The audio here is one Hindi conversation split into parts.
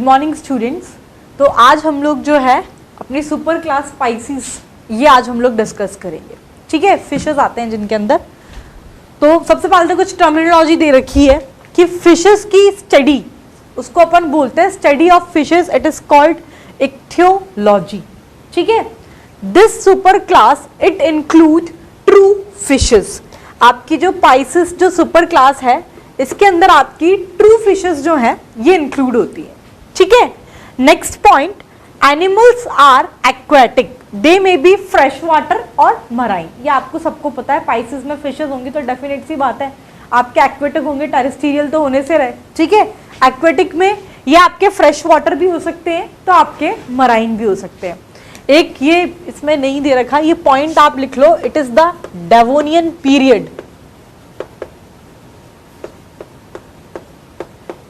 Morning students. तो आज हम लोग जो है अपनी सुपर क्लास स्पाइसीज ये आज हम लोग डिस्कस करेंगे। ठीक है, फिशेस आते हैं जिनके अंदर। तो सबसे पहले तो कुछ टर्मिनोलॉजी दे रखी है कि फिशेस की स्टडी, उसको अपन बोलते हैं study of fishes, it is called ichthyology. ठीक है, this super class it include true fishes. आपकी जो पाइसिस जो सुपर क्लास है इसके अंदर आपकी ट्रू फिशेस जो है ये इंक्लूड होती है। ठीक है, next point, animals are aquatic, they may be fresh water और मराइन। ये आपको सबको पता है, पाइसिस में फिशेस होंगी तो डेफिनेट सी बात है आपके एक्वेटिक होंगे, टेरेस्ट्रियल तो होने से रहे। ठीक है, एक्वेटिक में ये आपके फ्रेश वाटर भी हो सकते हैं तो आपके मराइन भी हो सकते हैं। एक ये इसमें नहीं दे रखा, ये पॉइंट आप लिख लो, it is the Devonian period.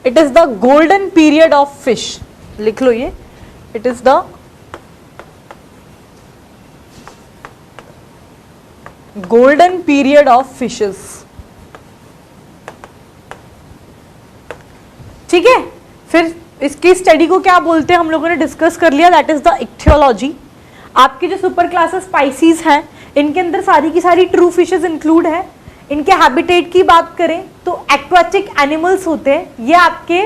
It is the golden period of fish, लिख लो ये, it is the golden period of fishes. ठीक है, फिर इसकी स्टडी को क्या बोलते हैं हम लोगों ने डिस्कस कर लिया, दैट इज द इक्थियोलॉजी। आपकी जो सुपर क्लासेस स्पाइसीज हैं इनके अंदर सारी की सारी ट्रू फिशेस इंक्लूड है। इनके हैबिटेट की बात करें तो एक्वाटिक एनिमल्स होते हैं, ये आपके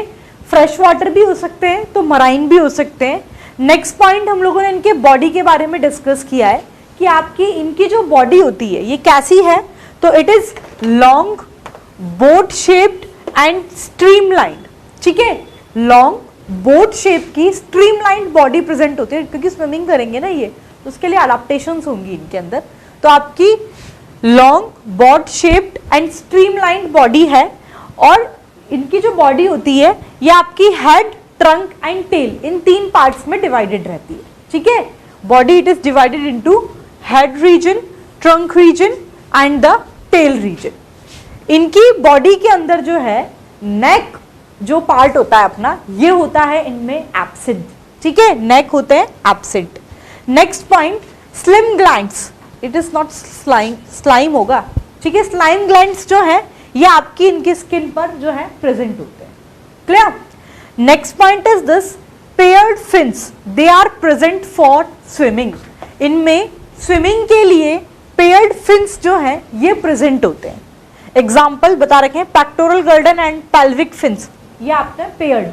फ्रेश वाटर भी हो सकते हैं तो मराइन भी हो सकते हैं। नेक्स्ट पॉइंट हम लोगों ने इनके बॉडी के बारे में डिस्कस किया है कि आपकी इनकी जो बॉडी होती है ये कैसी है, तो it is long, boat shaped and streamlined. ठीक है, लॉन्ग बोट शेप की स्ट्रीमलाइंड बॉडी प्रेजेंट होती है, क्योंकि स्विमिंग करेंगे ना ये, तो उसके लिए अडेप्टेशंस होंगी इनके अंदर। तो आपकी long, boat shaped and streamlined body है, और इनकी जो बॉडी होती है ये आपकी हेड, ट्रंक एंड टेल, इन तीन पार्ट्स में डिवाइडेड रहती है। ठीक है, body it is divided into head region, trunk region and the tail region. इनकी बॉडी के अंदर जो है नेक जो पार्ट होता है अपना, ये होता है इनमें एब्सेंट। ठीक है, नेक होते हैं absent. Next point, slim glands, it is not slime होगा। ठीक है, स्लाइम ग्लैंड्स जो है ये आपकी इनकी स्किन पर जो है प्रेजेंट होते हैं। Clear? Next point is this, paired fins, they are present for swimming. इनमें स्विमिंग के लिए पेयर्ड फिन्स जो है ये प्रेजेंट होते हैं। एग्जाम्पल बता रखे हैं, पेक्टोरल गर्डन एंड पेल्विक फिन्स, ये आपने पेयर्ड,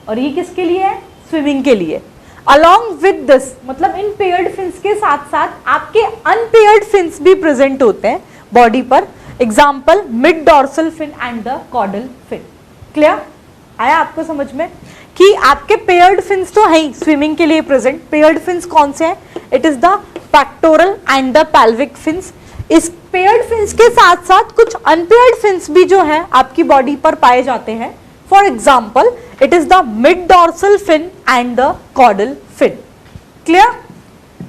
और ये किसके लिए है? स्विमिंग के लिए। अलॉन्ग विद दिस, मतलब इन पेयर्ड फिन्स के साथ साथ आपके अनपेयर्ड फिन्स भी प्रेजेंट होते हैं बॉडी पर। Example, mid dorsal fin and the caudal fin. Clear? आया आपको समझ में कि आपके पेयर्ड फिन्स तो है ही स्विमिंग के लिए प्रेजेंट। पेयर्ड फिन्स कौन से हैं? It is the pectoral and the pelvic fins. इस पेयर्ड फिन्स के साथ साथ कुछ अनपेयर्ड फिन्स भी जो है आपकी बॉडी पर पाए जाते हैं। For example, it is the mid dorsal fin and the caudal fin. Clear?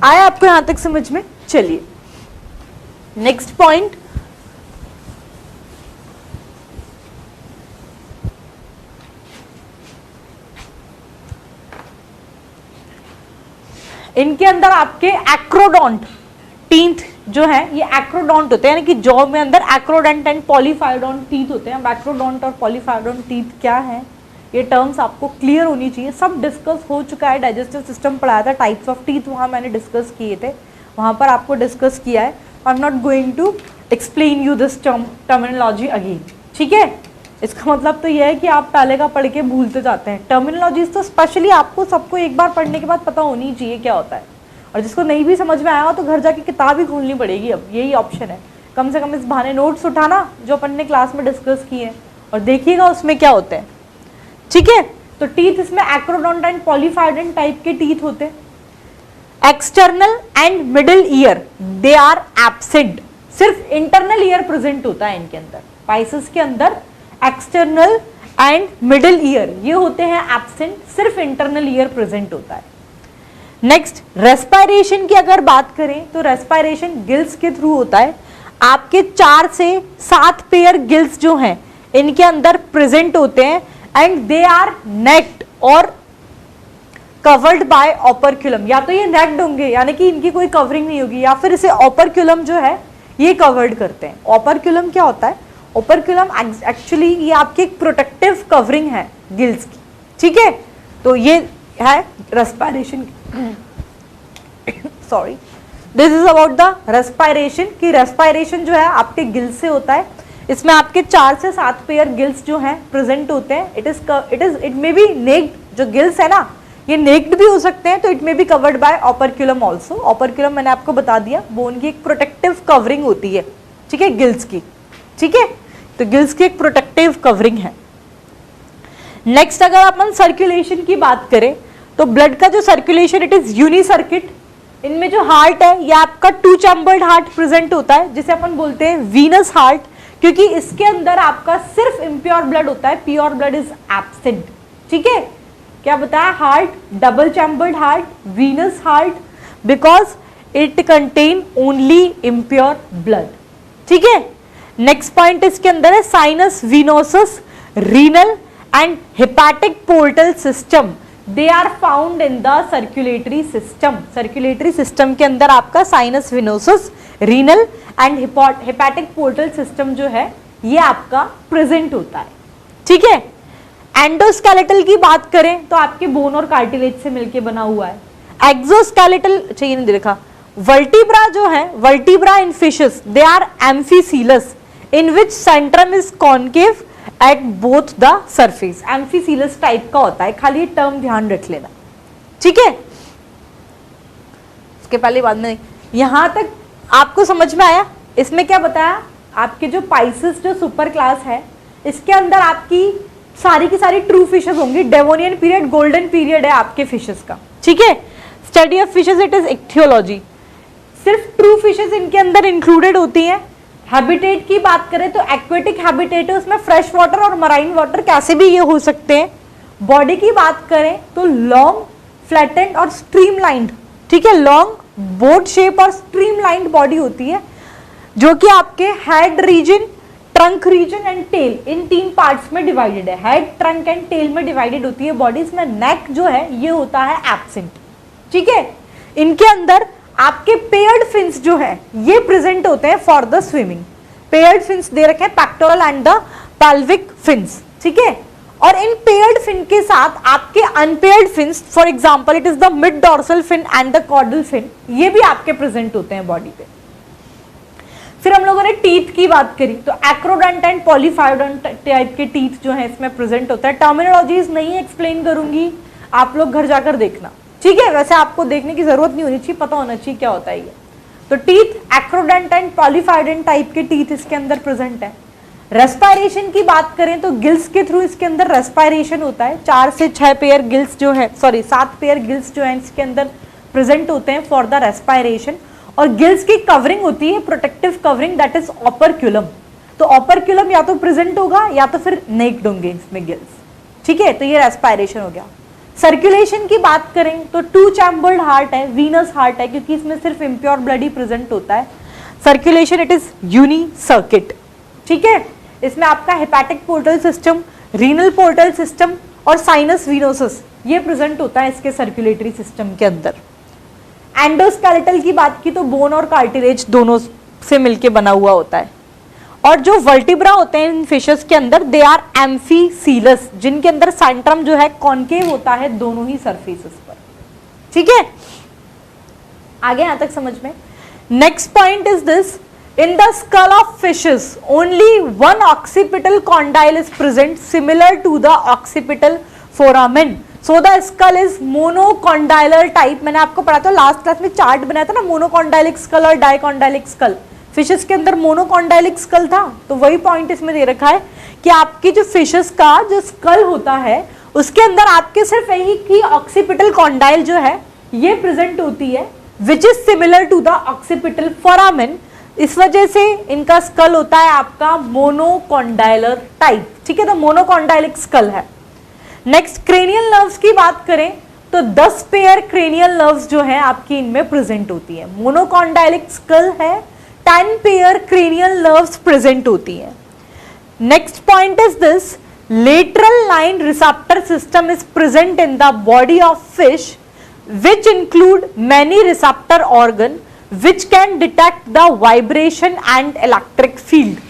आया आपको यहां तक समझ में? चलिए नेक्स्ट पॉइंट, इनके अंदर आपके एक्रोडोंट टीथ जो है ये एक्रोडोंट होते हैं, यानी कि जॉ में अंदर एक्रोडोंट एंड पॉलीफायोडोंट टीथ होते हैं। अब एक्रोडोंट और पॉलीफायोडोंट टीथ क्या है, ये टर्म्स आपको क्लियर होनी चाहिए। सब डिस्कस हो चुका है, डाइजेस्टिव सिस्टम पढ़ाया था, टाइप्स ऑफ टीथ वहाँ मैंने डिस्कस किए थे, वहाँ पर आपको डिस्कस किया है। I am not going to explain you this terminology again. ठीक है, इसका मतलब तो यह है कि आप पहले का पढ़ के भूलते जाते हैं। टर्मिनोलॉजीज तो स्पेशली आपको सबको एक बार पढ़ने के बाद पता होनी चाहिए क्या होता है, और जिसको नहीं भी समझ में आया तो घर जाके किताब ही खोलनी पड़ेगी। अब यही ऑप्शन है, कम से कम इस बहाने नोट्स उठाना जो अपन ने क्लास में डिस्कस किए हैं और देखिएगा उसमें क्या होते हैं। ठीक है, तो टीथ इसमें एक्रोडोंट एंड पॉलीफायोडोंट टाइप के टीथ होते हैं। External and middle ear they are absent, सिर्फ इंटरनल ईयर प्रेजेंट होता है इनके अंदर। पाइसिस के अंदर एक्सटर्नल एंड मिडिल ईयर ये होते हैं एब्सेंट, सिर्फ इंटरनल ईयर प्रेजेंट होता है। नेक्स्ट, रेस्पायरेशन की अगर बात करें तो रेस्पायरेशन गिल्स के थ्रू होता है। आपके 4 से 7 पेयर गिल्स जो हैं इनके अंदर प्रेजेंट होते हैं, एंड दे आर नेक्ड और कवर्ड बाय ऑपरक्यूलम। या तो ये नेक्ड होंगे यानी कि इनकी कोई कवरिंग नहीं होगी, या फिर इसे ऑपरक्यूलम जो है ये कवर्ड करते हैं। ऑपरक्यूलम क्या होता है? ओपरक्यूलम एक्चुअली ये आपकी एक प्रोटेक्टिव कवरिंग है गिल्स की, ठीक है। तो ये है respiration, sorry, this is about the respiration, कि रेस्पिरेशन जो है आपके गिल्स से होता है। इसमें आपके 4 से 7 पेयर गिल्स जो हैं प्रेजेंट होते हैं। इट मे बी नेक्ड, जो गिल्स है ना ये नेक्ड भी हो सकते हैं, तो it may be covered by operculum also. Operculum मैंने आपको बता दिया, बोन की एक प्रोटेक्टिव कवरिंग होती है, ठीक है, गिल्स की, ठीक है, तो गिल्स की एक प्रोटेक्टिव कवरिंग है। नेक्स्ट अगर अपन सर्कुलेशन की बात करें तो ब्लड का जो circulation it is uni circuit. इनमें जो हार्ट है ये आपका 2 चैम्बर्ड हार्ट प्रेजेंट होता है, जिसे अपन बोलते हैं वीनस हार्ट, क्योंकि इसके अंदर आपका सिर्फ इम्प्योर ब्लड होता है, प्योर ब्लड इज एब्सेंट, ठीक है। क्या बताया, heart double chambered heart, venous heart, because it contain only impure blood, ठीक है। नेक्स्ट पॉइंट इसके अंदर है sinus venosus, renal and hepatic portal system, they are found in the circulatory system. Circulatory system के अंदर आपका sinus venosus, renal and hepatic portal system जो है ये आपका प्रेजेंट होता है, ठीक है। एंडोस्केलेटल की बात करें तो आपके बोन और कार्टिलेज से मिलके बना हुआ है। एक्सोस्केलेटल चाहिए नहीं देखा। वर्टिब्रा जो है, vertebra in fishes they are amphicoelous in which centrum is concave at both the surface. Amphicoelous type का होता है, खाली टर्म ध्यान रख लेना, ठीक है। उसके पहले बाद में यहां तक आपको समझ में आया। इसमें क्या बताया, आपके जो पाइसेस जो सुपर क्लास है इसके अंदर आपकी सारी की सारी ट्रू फिशेस होंगी। डेवोनियन पीरियड गोल्डन पीरियड है आपके फिशेस का, ठीक है। Study of fishes it is ichthyology. सिर्फ ट्रू फिशेस इनके अंदर इंक्लूडेड होती हैं। हैबिटेट की बात करें तो एक्वेटिक हैबिटेट है, उसमें फ्रेश वाटर और मराइन वाटर कैसे भी ये हो सकते हैं। बॉडी की बात करें तो लॉन्ग, फ्लैटेंड और स्ट्रीमलाइंड, ठीक है, लॉन्ग बोट शेप और स्ट्रीमलाइंड बॉडी होती है, जो कि आपके head region, trunk region and tail, इन 3 पार्ट्स में डिवाइडेड है। हेड, ट्रंक एंड टेल में डिवाइडेड होती है बॉडी। इसमें नेक जो है ये होता है एब्सेंट, ठीक है। इनके अंदर आपके पेयर्ड फिन्स जो है ये प्रेजेंट होते हैं for the swimming. Paired fins दे रखे हैं, pectoral and the pelvic fins, ठीक है। और इन पेयर्ड फिन के साथ आपके unpaired fins, for example it is the mid dorsal fin and the caudal fin, ये भी आपके प्रेजेंट होते हैं बॉडी पे। फिर हम लोगों ने टीथ की बात करी तो एक्रोडेंट एंड पॉलीफायोडेंट टाइप के टीथ जो है इसमें प्रेजेंट होता है। टर्मिनोलॉजीज नहीं एक्सप्लेन करूंगी, आप लोग घर जाकर देखना, ठीक है। वैसे आपको देखने की जरूरत नहीं होनी चाहिए, पता होना चाहिए क्या होता है ये। तो टीथ एक्रोडेंट एंड पॉलीफायोडेंट टाइप के टीथ इसके अंदर प्रेजेंट है। रेस्पिरेशन की बात करें तो गिल्स के थ्रू इसके अंदर रेस्पिरेशन होता है। 4 से 6 पेयर गिल्स जो है, सॉरी 7 पेयर गिल्स जो है इसके अंदर प्रेजेंट होते हैं फॉर द रेस्पिरेशन। और गिल्स की कवरिंग होती है प्रोटेक्टिव कवरिंग, दैट इज ओपर्क्युलम। तो ओपर्क्युलम या तो प्रेजेंट होगा या तो फिर नेक्ड होंगे इसमें गिल्स, ठीक है। तो ये रेस्पिरेशन हो गया। सर्कुलेशन की बात करें तो 2 चैम्बर्ड हार्ट है, वीनस हार्ट है, क्योंकि इसमें सिर्फ इम्प्योर ब्लड ही प्रेजेंट होता है। Circulation it is uni circuit, ठीक है। इसमें आपका hepatic portal system, renal portal system और साइनस विनोसस ये प्रेजेंट होता है इसके सर्कुलेटरी सिस्टम के अंदर। एंडोस्केलेटल की बात की तो बोन और कार्टिलेज दोनों से मिलके बना हुआ होता है। और जो वर्टिब्रा होते हैं इन फिशेस के अंदर दे आर एम्फीसीलस, जिनके अंदर सेंट्रम जो है कॉनकेव होता है दोनों ही सरफेसेस पर, ठीक है। आगे यहां तक समझ में। Next point is this, in the skull of fishes only one occipital condyle is present similar to the occipital foramen, so the skull is monocondylar type। मैंने आपको पढ़ा था लास्ट क्लास में, चार्ट बनाया था ना, मोनोकॉन्डाइलिक स्कल और डाइकॉन्डाइलिक स्कल। फिशेस के अंदर मोनोकॉन्डाइलिक स्कल था, तो वही पॉइंट इसमें दे रखा है कि आपकी जो फिशेस का जो स्कल होता है उसके अंदर आपके सिर्फ एक ही ऑक्सीपिटल कॉन्डाइल जो है ये प्रेजेंट होती है, which is similar to the occipital foramen. इस वजह से इनका स्कल होता है आपका मोनोकॉन्डाइलर टाइप, ठीक है। तो मोनोकॉन्डाइलिक स्कल है। नेक्स्ट क्रेनियल नर्व्स की बात करें तो 10 पेयर क्रेनियल नर्व्स जो है आपकी इनमें प्रेजेंट होती है। मोनोकॉन्डाइलिक स्कल है, 10 पेयर क्रेनियल नर्व्स प्रेजेंट होती है। Next point is this, lateral line receptor system is present in the body of fish which include many receptor organ which can detect the vibration and electric field।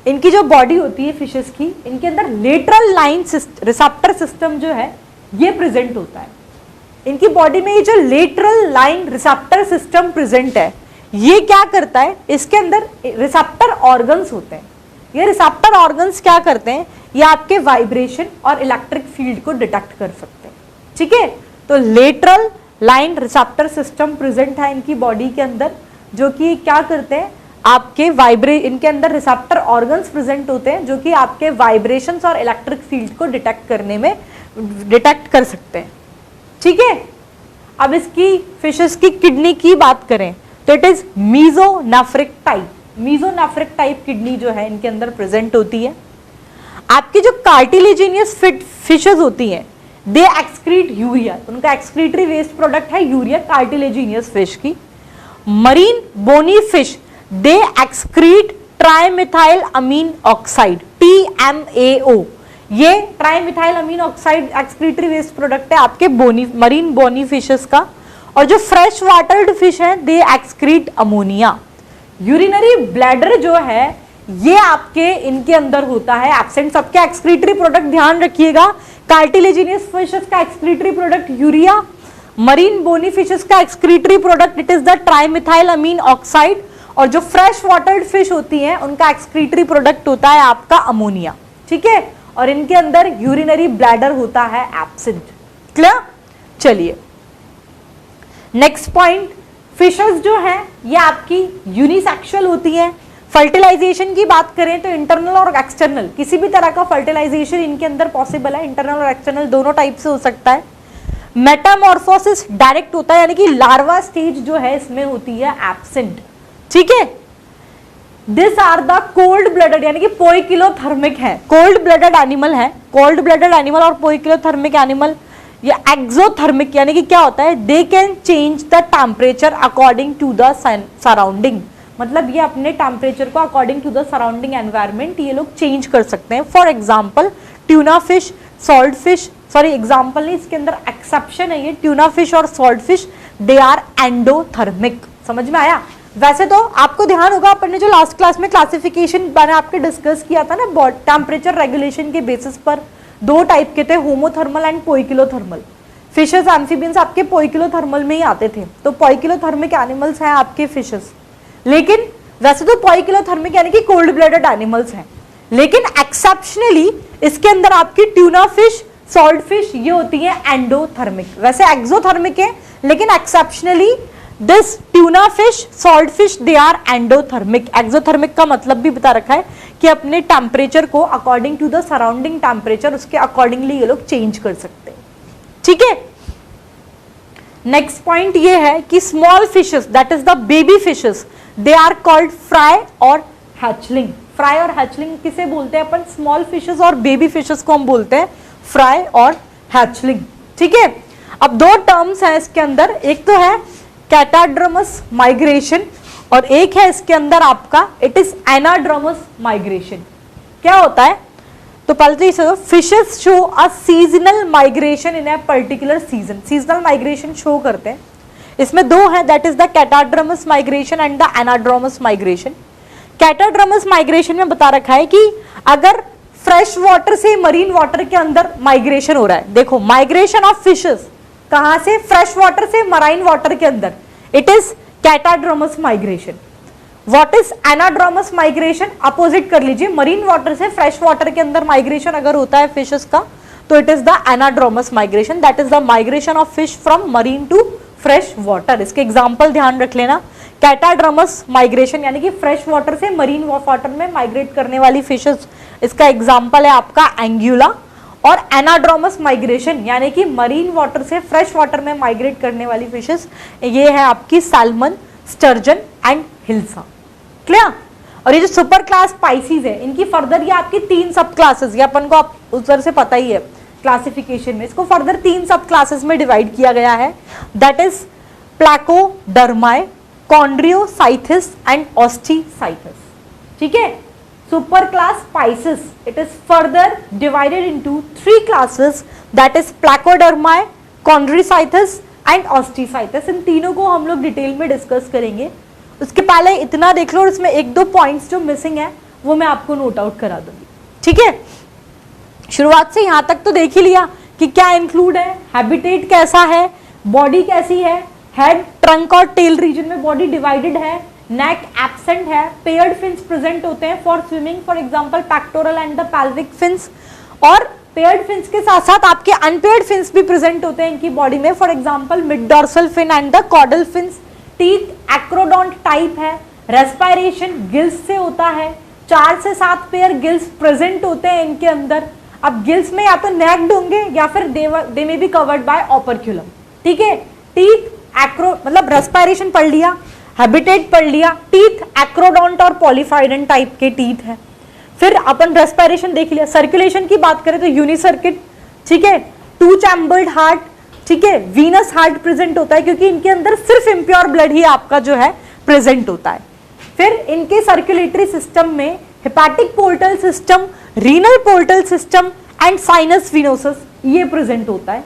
इनकी जो बॉडी होती है फिशेस की, इनके अंदर लेटरल लाइन रिसेप्टर सिस्टम जो है ये प्रेजेंट होता है इनकी बॉडी में। ये जो lateral line receptor system present है, ये क्या करता है, इसके अंदर रिसेप्टर ऑर्गन्स होते हैं। ये रिसेप्टर ऑर्गन्स क्या करते हैं, ये आपके वाइब्रेशन और इलेक्ट्रिक फील्ड को डिटेक्ट कर सकते हैं। ठीक है, तो lateral line receptor system present है इनकी बॉडी के अंदर, जो कि क्या करते हैं, आपके इनके अंदर रिसेप्टर ऑर्गन्स प्रेजेंट होते हैं जो कि आपके वाइब्रेशंस और इलेक्ट्रिक फील्ड को डिटेक्ट कर सकते हैं। ठीक है, अब इसकी फिशेस की किडनी की बात करें तो it is mesonephric type. Mesonephric type kidney जो है इनके अंदर प्रेजेंट होती है। आपकी जो कार्टिलेजिनियस फिशेस होती हैं, दे एक्सक्रीट यूरिया, उनका एक्सक्रीटरी वेस्ट प्रोडक्ट है यूरिया, कार्टिलेजिनियस फिश की। Marine bony fish, they excrete trimethyl Amin oxide, TMAO। ये ट्राइमिथाइल अमीन ऑक्साइड एक्सक्रीटरी वेस्ट प्रोडक्ट है आपके मरीन बोनी फिशेस का। और जो फ्रेश वाटर्ड फिश है, दे एक्सक्रीट अमोनिया। यूरिनरी ब्लैडर जो है ये आपके इनके अंदर होता है एब्सेंट। सबके एक्सक्रीटरी प्रोडक्ट ध्यान रखिएगा, कार्टिलेजिनियस फिशेस का excretory product urea, marine bony fishes का excretory product it is the trimethyl Amin oxide, और जो फ्रेश वाटर्ड फिश होती हैं उनका एक्सक्रीटरी प्रोडक्ट होता है आपका अमोनिया। ठीक है, और इनके अंदर यूरिनरी ब्लैडर होता है एब्सेंट। क्लियर? चलिए नेक्स्ट पॉइंट, फिशेस जो है ये आपकी यूनिसेक्सुअल होती हैं। फर्टिलाइजेशन की बात करें तो इंटरनल और एक्सटर्नल किसी भी तरह का फर्टिलाइजेशन इनके अंदर पॉसिबल है, इंटरनल और एक्सटर्नल दोनों टाइप से हो सकता है। मेटामॉर्फोसिस डायरेक्ट होता है, यानी कि लार्वा स्टेज जो है इसमें होती है एब्सेंट। ठीक है, this are the cold blooded, यानी कि पोइकिलोथर्मिक है, कोल्ड ब्लडेड एनिमल है। कोल्ड ब्लडेड एनिमल और पोइकिलोथर्मिक एनिमल, ये एक्सोथर्मिक, यानी कि क्या होता है, they can change the temperature according to the surrounding, मतलब ये अपने टेम्परेचर को according to the surrounding environment ये लोग चेंज कर सकते हैं। For example tuna fish, salt fish, sorry example नहीं, इसके अंदर एक्सेप्शन है ये, ट्यूना फिश और salt fish they are endothermic. समझ में आया? वैसे तो आपको ध्यान होगा अपन ने जो लास्ट क्लास में क्लासिफिकेशन मैंने आपके डिस्कस किया था ना, टेम्परेचर रेगुलेशन के बेसिस पर दो टाइप के थे, होमोथर्मल एंड पोइकिलोथर्मल। फिशेस एम्फीबियंस आपके पोइकिलोथर्मल में ही आते थे, तो पोइकिलोथर्मिक एनिमल्स हैं आपके फिशेस। लेकिन वैसे तो पोइकिलोथर्मिक यानी कि कोल्ड ब्लडेड एनिमल्स हैं, लेकिन एक्सेप्शनली इसके अंदर आपकी ट्यूना फिश, सॉल्ट फिश ये होती है एंडोथर्मिक। वैसे एक्सोथर्मिक है, लेकिन exceptionally this tuna fish, salt fish they are endothermic. Exothermic का मतलब भी बता रखा है कि अपने टेम्परेचर को according to the surrounding temperature उसके अकॉर्डिंगली ये लोग चेंज कर सकते हैं। ठीक है, नेक्स्ट पॉइंट ये है कि small fishes that is the baby fishes they are called fry और हैचलिंग। फ्राई और हैचलिंग किसे बोलते हैं अपन? स्मॉल फिशेस और बेबी फिशेस को हम बोलते हैं फ्राई और हैचलिंग। ठीक है, अब दो टर्म्स हैं इसके अंदर, एक तो है कैटाड्रमस माइग्रेशन और एक है इसके अंदर आपका इट इज एनाड्रमस माइग्रेशन। क्या होता है? तो पहले तो ये fishes show a seasonal migration in a particular season. Seasonal migration show करते हैं, इसमें दो है, that is the catadromous migration and the anadromous migration. Catadromous migration में बता रखा है कि अगर फ्रेश वाटर से मरीन वाटर के अंदर माइग्रेशन हो रहा है, देखो माइग्रेशन ऑफ फिशेस कहां से? फ्रेश वाटर से मराइन वाटर के अंदर, it is catadromous migration. What is anadromous migration? Opposite कर लीजिए, मरीन वाटर से फ्रेश वाटर के अंदर माइग्रेशन अगर होता है फिशेस का तो it is the anadromous migration, that is the migration of fish from marine to fresh water. इसके एग्जाम्पल ध्यान रख लेना, कैटाड्रमस माइग्रेशन यानी कि फ्रेश वाटर से मरीन वाटर में माइग्रेट करने वाली फिशेस, इसका एग्जाम्पल है आपका एंग्यूला। और एनाड्रमस माइग्रेशन यानी कि मरीन वाटर से फ्रेश वाटर में माइग्रेट करने वाली फिशेस, ये है आपकी salmon, sturgeon and hilsa. Clear? और ये जो सुपर क्लास स्पाइसीज है, इनकी फर्दर ये आपकी 3 सब क्लासेस, ये अपन को आप उधर से पता ही है क्लासिफिकेशन में, इसको फर्दर 3 सब क्लासेस में डिवाइड किया गया है, that is प्लैकोडर्माई, chondrichthyes and osteichthyes. ठीक है, super class spices, it is further divided into 3 classes, that is placodermi, chondrocythis and osteocythis। इन तीनों को हम लोग डिटेल में डिस्कस करेंगे। उसके पहले इतना देख लो, और इसमें 1-2 पॉइंट्स जो मिसिंग है वो मैं आपको नोट आउट करा दूंगी। ठीक है, शुरुआत से यहां तक तो देख ही लिया कि क्या इंक्लूड है, हैबिटेट कैसा है, बॉडी कैसी है, हेड, ट्रंक और टेल रीजन में बॉडी डिवाइडेड है, नेक एब्सेंट है, पेयर्ड फिन्स प्रेजेंट होते हैं for swimming, for example pectoral and the pelvic fins, और पेयर्ड फिन्स के साथ साथ आपके अनपेयर्ड फिन्स भी प्रेजेंट होते हैं इनकी बॉडी में, for example mid dorsal fin and the caudal fins. Teeth acrodont type है, रेस्पिरेशन गिल्स से होता है, 4 से 7 पेयर गिल्स प्रेजेंट होते हैं इनके अंदर। अब गिल्स में या तो नेक्ड होंगे या फिर दे मे बी कवर्ड बाय ऑपर्क्यूलम, ठीक है। टीथ एक्रो मतलब रेस्पिरेशन पढ़ लिया, हैबिटेट पढ़ लिया, टीथ एक्रोडोंट और पॉलीफाइडन टाइप के टीथ है। फिर अपन रेस्पिरेशन देख लिया। सर्कुलेशन की बात करें तो यूनिसर्किट, ठीक है, 2 चैम्बर्ड हार्ट, ठीक है, वीनस हार्ट प्रेजेंट होता है क्योंकि इनके अंदर सिर्फ इम्प्योर ब्लड ही आपका जो है प्रेजेंट होता है। फिर इनके सर्कुलेटरी सिस्टम में hepatic portal system, renal portal system and sinus venosus ये प्रेजेंट होता है।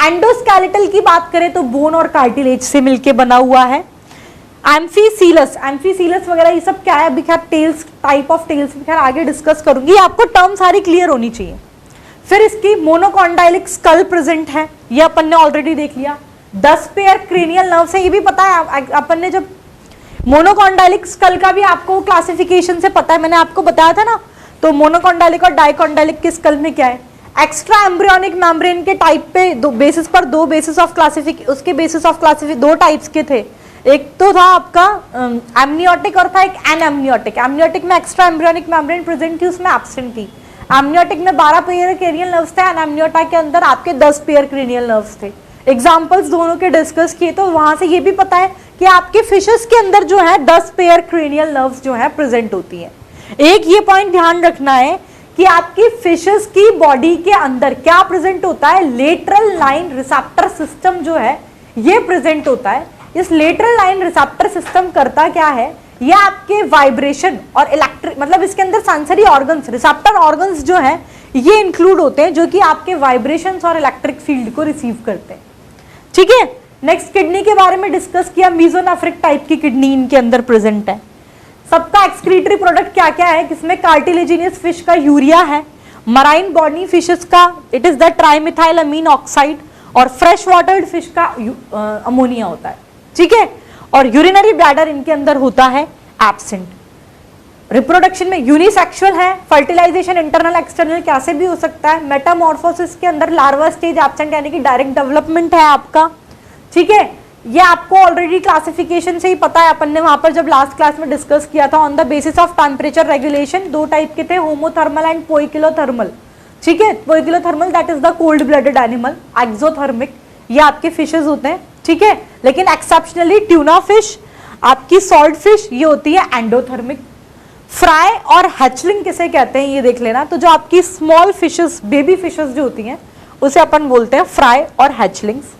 एंडोस्केलेटल की बात करें तो बोन और कार्टिलेज से मिलके बना हुआ है। एम्फीसीलस, एम्फीसीलस वगैरह ये सब क्या है, अभी खैर टेल्स, टाइप ऑफ टेल्स खैर आगे डिस्कस करूंगी, आपको टर्म सारी क्लियर होनी चाहिए। फिर इसकी मोनोकॉन्डाइलिक स्कल प्रेजेंट है, ये अपन ने ऑलरेडी देख लिया। 10 पेयर क्रेनियल नर्व्स है, ये भी पता है अपन ने, जब मोनोकॉन्डाइलिक स्कल का भी आपको क्लासिफिकेशन से पता है, मैंने आपको बताया था ना। तो मोनोकॉन्डाइलिक और डाइकॉन्डाइलिक के स्कल में क्या है, एक्स्ट्रा एम्ब्रियोनिक मेम्ब्रेन के टाइप पे दो बेसिस पर, दो बेसिस ऑफ क्लासिफिक, उसके बेसिस ऑफ क्लासिफिक 2 टाइप्स के थे। एक तो था आपका एमनियोटिक और था एक एनएमनियोटिक। एमनियोटिक में एक्स्ट्रा एम्ब्रियोनिक मेम्ब्रेन प्रेजेंट थी, उसमें एब्सेंट थी। एमनियोटिक में 12 पेयर क्रेनियल नर्व्स थे, एनएमनियोटा के अंदर आपके 10 पेयर क्रेनियल नर्व्स थे। एग्जाम्पल्स दोनों के डिस्कस किए तो वहां से ये भी पता है कि आपके फिशेस के अंदर जो है 10 पेयर क्रेनियल नर्व्स जो है प्रेजेंट होती है। एक ये पॉइंट ध्यान रखना है कि आपकी फिशेस की बॉडी के अंदर क्या प्रेजेंट होता है, लेटरल लाइन रिसेप्टर सिस्टम जो है ये प्रेजेंट होता है। इस लेटरल लाइन रिसेप्टर सिस्टम करता क्या है, ये आपके वाइब्रेशन और इलेक्ट्रिक, मतलब इसके अंदर सेंसरी ऑर्गन्स, रिसेप्टर ऑर्गन्स जो है ये इंक्लूड होते हैं जो कि आपके वाइब्रेशंस और इलेक्ट्रिक फील्ड को रिसीव करते हैं, ठीक है। नेक्स्ट किडनी के बारे में डिस्कस किया, मीजोनेफ्रिक टाइप की किडनी इनके अंदर प्रेजेंट है। सबका एक्सक्रीटरी प्रोडक्ट क्या क्या है, किसमें कार्टिलेजिनियस फिश का यूरिया है, मराइन बॉडी फिशेस का it is the trimethyl Amin oxide, और फ्रेश वाटर्ड फिश का अमोनिया होता है, ठीक है। और यूरिनरी ब्लैडर इनके अंदर होता है एब्सेंट। रिप्रोडक्शन में यूनिसेक्सुअल है, फर्टिलाइजेशन इंटरनल एक्सटर्नल कैसे भी हो सकता है। मेटामॉर्फोसिस के अंदर लार्वा स्टेज एब्सेंट यानी कि डायरेक्ट डेवलपमेंट है आपका, ठीक है। ये आपको ऑलरेडी क्लासिफिकेशन से ही पता है, अपन ने वहां पर जब लास्ट क्लास में डिस्कस किया था। On the basis of temperature regulation 2 type के थे, होमोथर्मल एंड पोइकिलोथर्मल, ठीक है। Poikilothermal that is the cold blooded animal, exothermic ये आपके फिशेज होते हैं, ठीक है। लेकिन एक्सेप्शनली ट्यूना फिश, आपकी सॉल्ट फिश ये होती है एंडोथर्मिक। फ्राई और हैचलिंग किसे कहते हैं ये देख लेना। तो जो आपकी स्मॉल फिशेस, बेबी फिशेस जो होती हैं उसे अपन बोलते हैं फ्राई और हैचलिंग्स।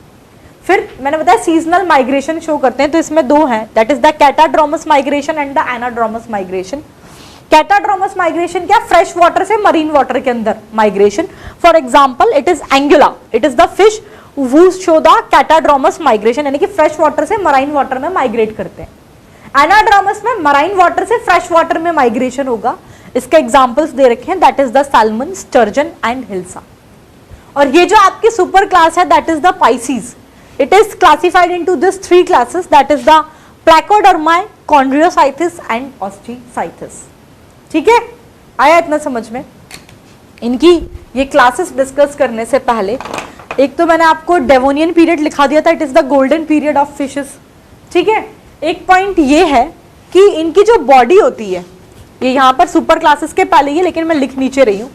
फिर मैंने बताया सीजनल माइग्रेशन शो करते हैं, तो इसमें 2 हैं, that is the catadromous migration and the anadromous migration. Catadromous migration क्या, फ्रेश वाटर से मरीन वाटर के अंदर migration. For example it is Anguilla, it is the fish who show the catadromous migration, यानी कि फ्रेश वाटर से मराइन वाटर में माइग्रेट करते हैं। एनाड्रोमस में मराइन वाटर से फ्रेश वाटर में माइग्रेशन होगा। इसके एग्जांपल्स दे रखे हैं, that is the salmon, sturgeon and hilsa. और ये जो आपकी सुपर क्लास है that is the pisces, it is classified into this 3 classes, that is the placodermi, chondrichthyes and osteichthyes, ठीक है। आया इतना समझ में। इनकी ये क्लासेस डिस्कस करने से पहले एक तो मैंने आपको डेवोनियन पीरियड लिखा दिया था, it is the golden period of fishes, ठीक है। एक पॉइंट ये है कि इनकी जो बॉडी होती है, ये यहाँ पर सुपर क्लासेस के पहले ही है लेकिन मैं लिख नीचे रही हूँ।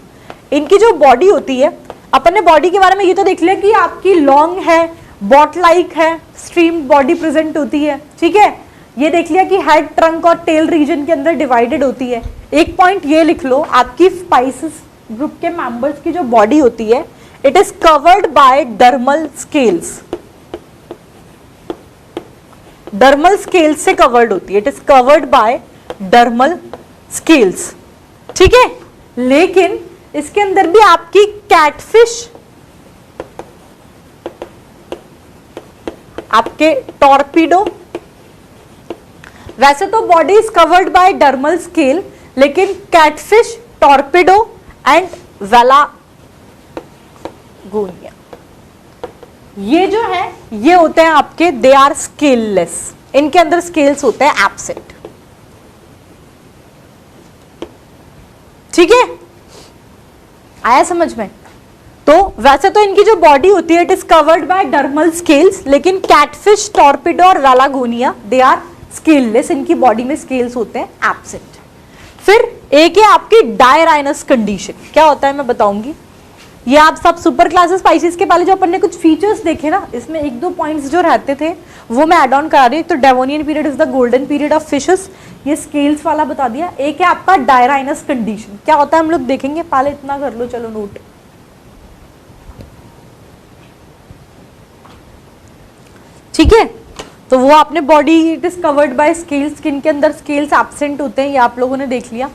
इनकी जो बॉडी होती है, अपन ने बॉडी के बारे में ये तो देख लिया कि आपकी लॉन्ग है, बॉट लाइक है, स्ट्रीम बॉडी प्रेजेंट होती है, ठीक है। ये देख लिया कि हेड, ट्रंक और टेल रीजन के अंदर डिवाइडेड होती है। एक पॉइंट ये लिख लो, आपकी स्पाइसिस ग्रुप के मेंबर्स की जो बॉडी होती है it is covered by dermal scales, dermal scales से covered होती है, it is covered by dermal scales, ठीक है। लेकिन इसके अंदर भी आपकी कैटफिश, आपके टॉर्पीडो, वैसे तो body is covered by dermal scale, लेकिन कैटफिश, टॉर्पीडो एंड वेला गोनिया, ये जो है ये होते हैं आपके, दे आर स्केललेस, इनके अंदर स्केल्स होते हैं एब्सेंट। ठीक है, आया समझ में? तो वैसे तो इनकी जो बॉडी होती है it is covered by dermal scales, लेकिन कैटफिश, टॉर्पिडो और रालागोनिया दे आर स्केललेस, इनकी बॉडी में स्केल्स होते हैं एब्सेंट। फिर एक है आपकी डायराइनस कंडीशन, क्या होता है मैं बताऊंगी। ये आप सब सुपर क्लासेस स्पाइसीज के पहले जो अपन ने कुछ फीचर्स देखे ना, इसमें एक दो पॉइंट्स जो रहते थे वो मैं ऐड ऑन करा रही हूँ। तो Devonian period is the golden period of fishes, ये स्केल्स वाला बता दिया। एक है आपका डायराइनस कंडीशन, क्या होता है हम लोग देखेंगे, पहले इतना कर लो चलो नोट। ठीक है, तो वो आपने body it is covered by scales, skin के अंदर स्केल्स एब्सेंट होते हैं, ये आप लोगों ने देख लिया।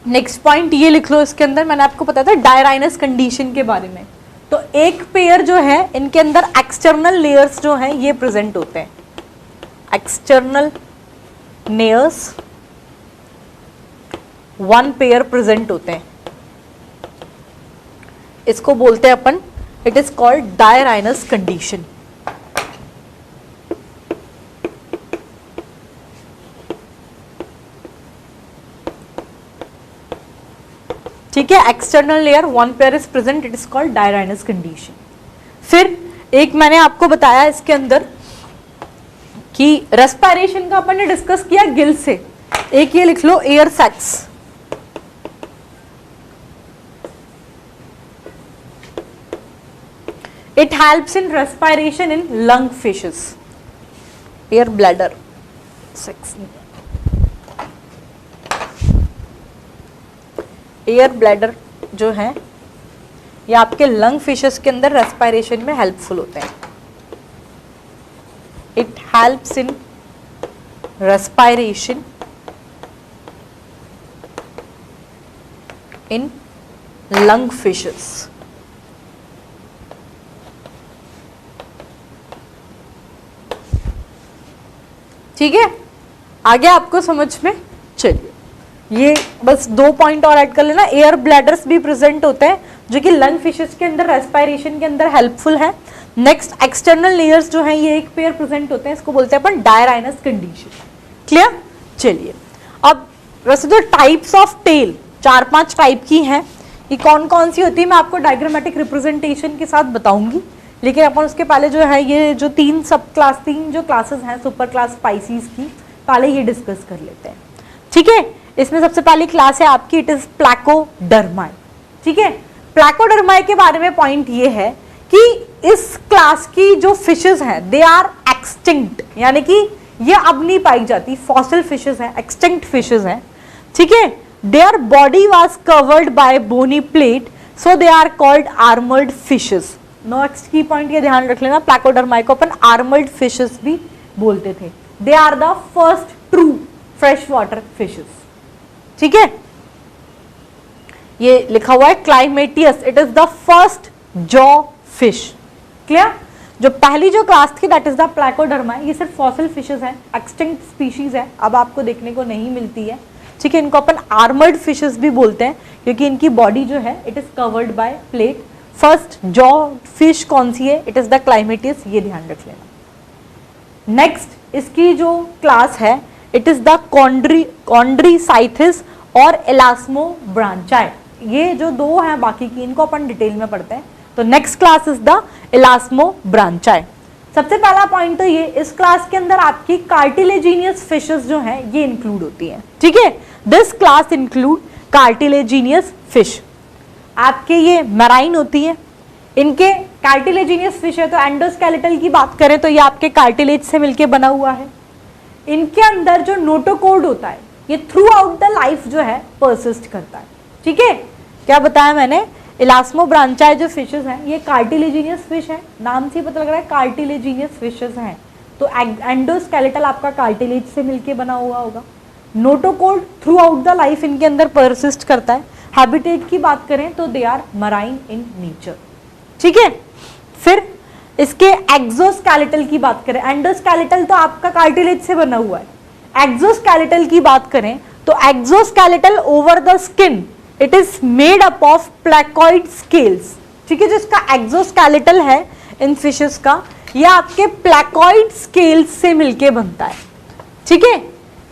नेक्स्ट पॉइंट ये लिख लो, इसके अंदर मैंने आपको बताया था डायराइनस कंडीशन के बारे में। तो एक पेयर जो है इनके अंदर एक्सटर्नल लेयर्स जो हैं ये प्रेजेंट होते हैं, external layers one pair present होते हैं, इसको बोलते हैं अपन, it is called dirhinous condition. ठीक है, external layer one pair is present, it is called dirhinous condition. फिर एक मैंने आपको बताया इसके अंदर कि रेस्पिरेशन का अपन ने डिस्कस किया गिल से, एक ये लिख लो air sacs. It helps in respiration in lung fishes, air bladder sacs, air bladder जो है ये आपके लंग फिशेस के अंदर रेस्पिरेशन में हेल्पफुल होते हैं। It helps in respiration in lung fishes. ठीक है, आगे आपको समझ में? चलिए ये बस दो पॉइंट और ऐड कर लेना। एयर ब्लैडर्स भी प्रेजेंट होते हैं जो कि लंग फिशेस के अंदर रेस्पिरेशन के अंदर हेल्पफुल है। नेक्स्ट एक्सटर्नल लेयर्स जो हैं ये एक पेयर प्रेजेंट होते हैं, इसको बोलते हैं अपन डायराइनस कंडीशन। क्लियर? चलिए अब वैसे तो टाइप्स ऑफ टेल 4-5 टाइप की हैं, ये कौन कौन सी होती है मैं आपको डायग्रामेटिक रिप्रेजेंटेशन के साथ बताऊंगी, लेकिन अपन उसके पहले जो है ये जो तीन जो क्लासेस हैं सुपर क्लास स्पाइसीज की, पहले ये डिस्कस कर लेते हैं। ठीक है, इसमें सबसे पहली क्लास है आपकी, इट इज प्लैकोडर्माई। ठीक है, प्लैकोडर्माई के बारे में पॉइंट ये है कि इस क्लास की जो फिशेस हैं दे आर एक्सटिंक्ट, यानी कि ये अब नहीं पाई जाती, फॉसिल फिशेस हैं, एक्सटिंक्ट फिशेस हैं। ठीक है, their body was covered by bony plate, so they are called armoured fishes. Next की पॉइंट ये ध्यान रख लेना, प्लैकोडर्माई को अपन आर्मर्ड फिशेस भी बोलते थे। They are the first true fresh water fishes. ठीक है, ये लिखा हुआ है climatius, it is the first jaw fish. Clear? जो पहली जो क्लास थी दैट इज द प्लैकोडर्माई, ये सिर्फ फॉसिल फिशेस हैं, एक्सटिंक्ट स्पीशीज है, अब आपको देखने को नहीं मिलती है। ठीक है, इनको अपन आर्मर्ड फिशेस भी बोलते हैं क्योंकि इनकी बॉडी जो है it is covered by plate. First jaw fish कौन सी है? इट इज द क्लाइमेटियस, ये ध्यान रख लेना। नेक्स्ट इसकी जो क्लास है इट इज द कॉन्ड्रीसाइथिस और एलास्मोब्रांचाई। ये जो दो हैं बाकी की, इनको अपन डिटेल में पढ़ते हैं। तो नेक्स्ट क्लास इज द एलास्मोब्रांचाई। सबसे पहला पॉइंट तो ये, इस क्लास के अंदर आपकी कार्टिलेजिनियस फिशेस जो हैं ये इंक्लूड होती हैं। ठीक है, this class include cartilaginous fish. आपके ये मैराइन होती है, इनके कार्टिलेजिनियस फिश है तो एंडोस्केलेटल की बात करें तो ये आपके कार्टिलेज से मिलके बना हुआ है। इनके अंदर जो नोटोकोड होता है ये थ्रू आउट द लाइफ जो है परसिस्ट करता है। ठीक है, क्या बताया मैंने? इलास्मोब्रांचाई जो फिशेस हैं ये कार्टिलेजिनियस फिश है, नाम से पता लग रहा है कार्टिलेजिनियस फिशेस हैं। तो एंडोस्केलेटल आपका कार्टिलेज से मिलके बना हुआ होगा। Notochord through out the life इनके अंदर परसिस्ट करता है। हैबिटेट की बात करें तो they are marine in nature. ठीक है, फिर इसके एक्सोस्केलेटल की बात करें, एंडोस्केलेटल तो आपका कार्टिलेज से बना हुआ है। एक्सोस्केलेटल की बात करें तो exoskeletal over the skin it is made up of placoid scales. ठीक है, जिसका एक्सोस्केलेटल है इन फिशेस का, ये आपके प्लैकॉइड स्केल्स से मिलके बनता है, ठीक है।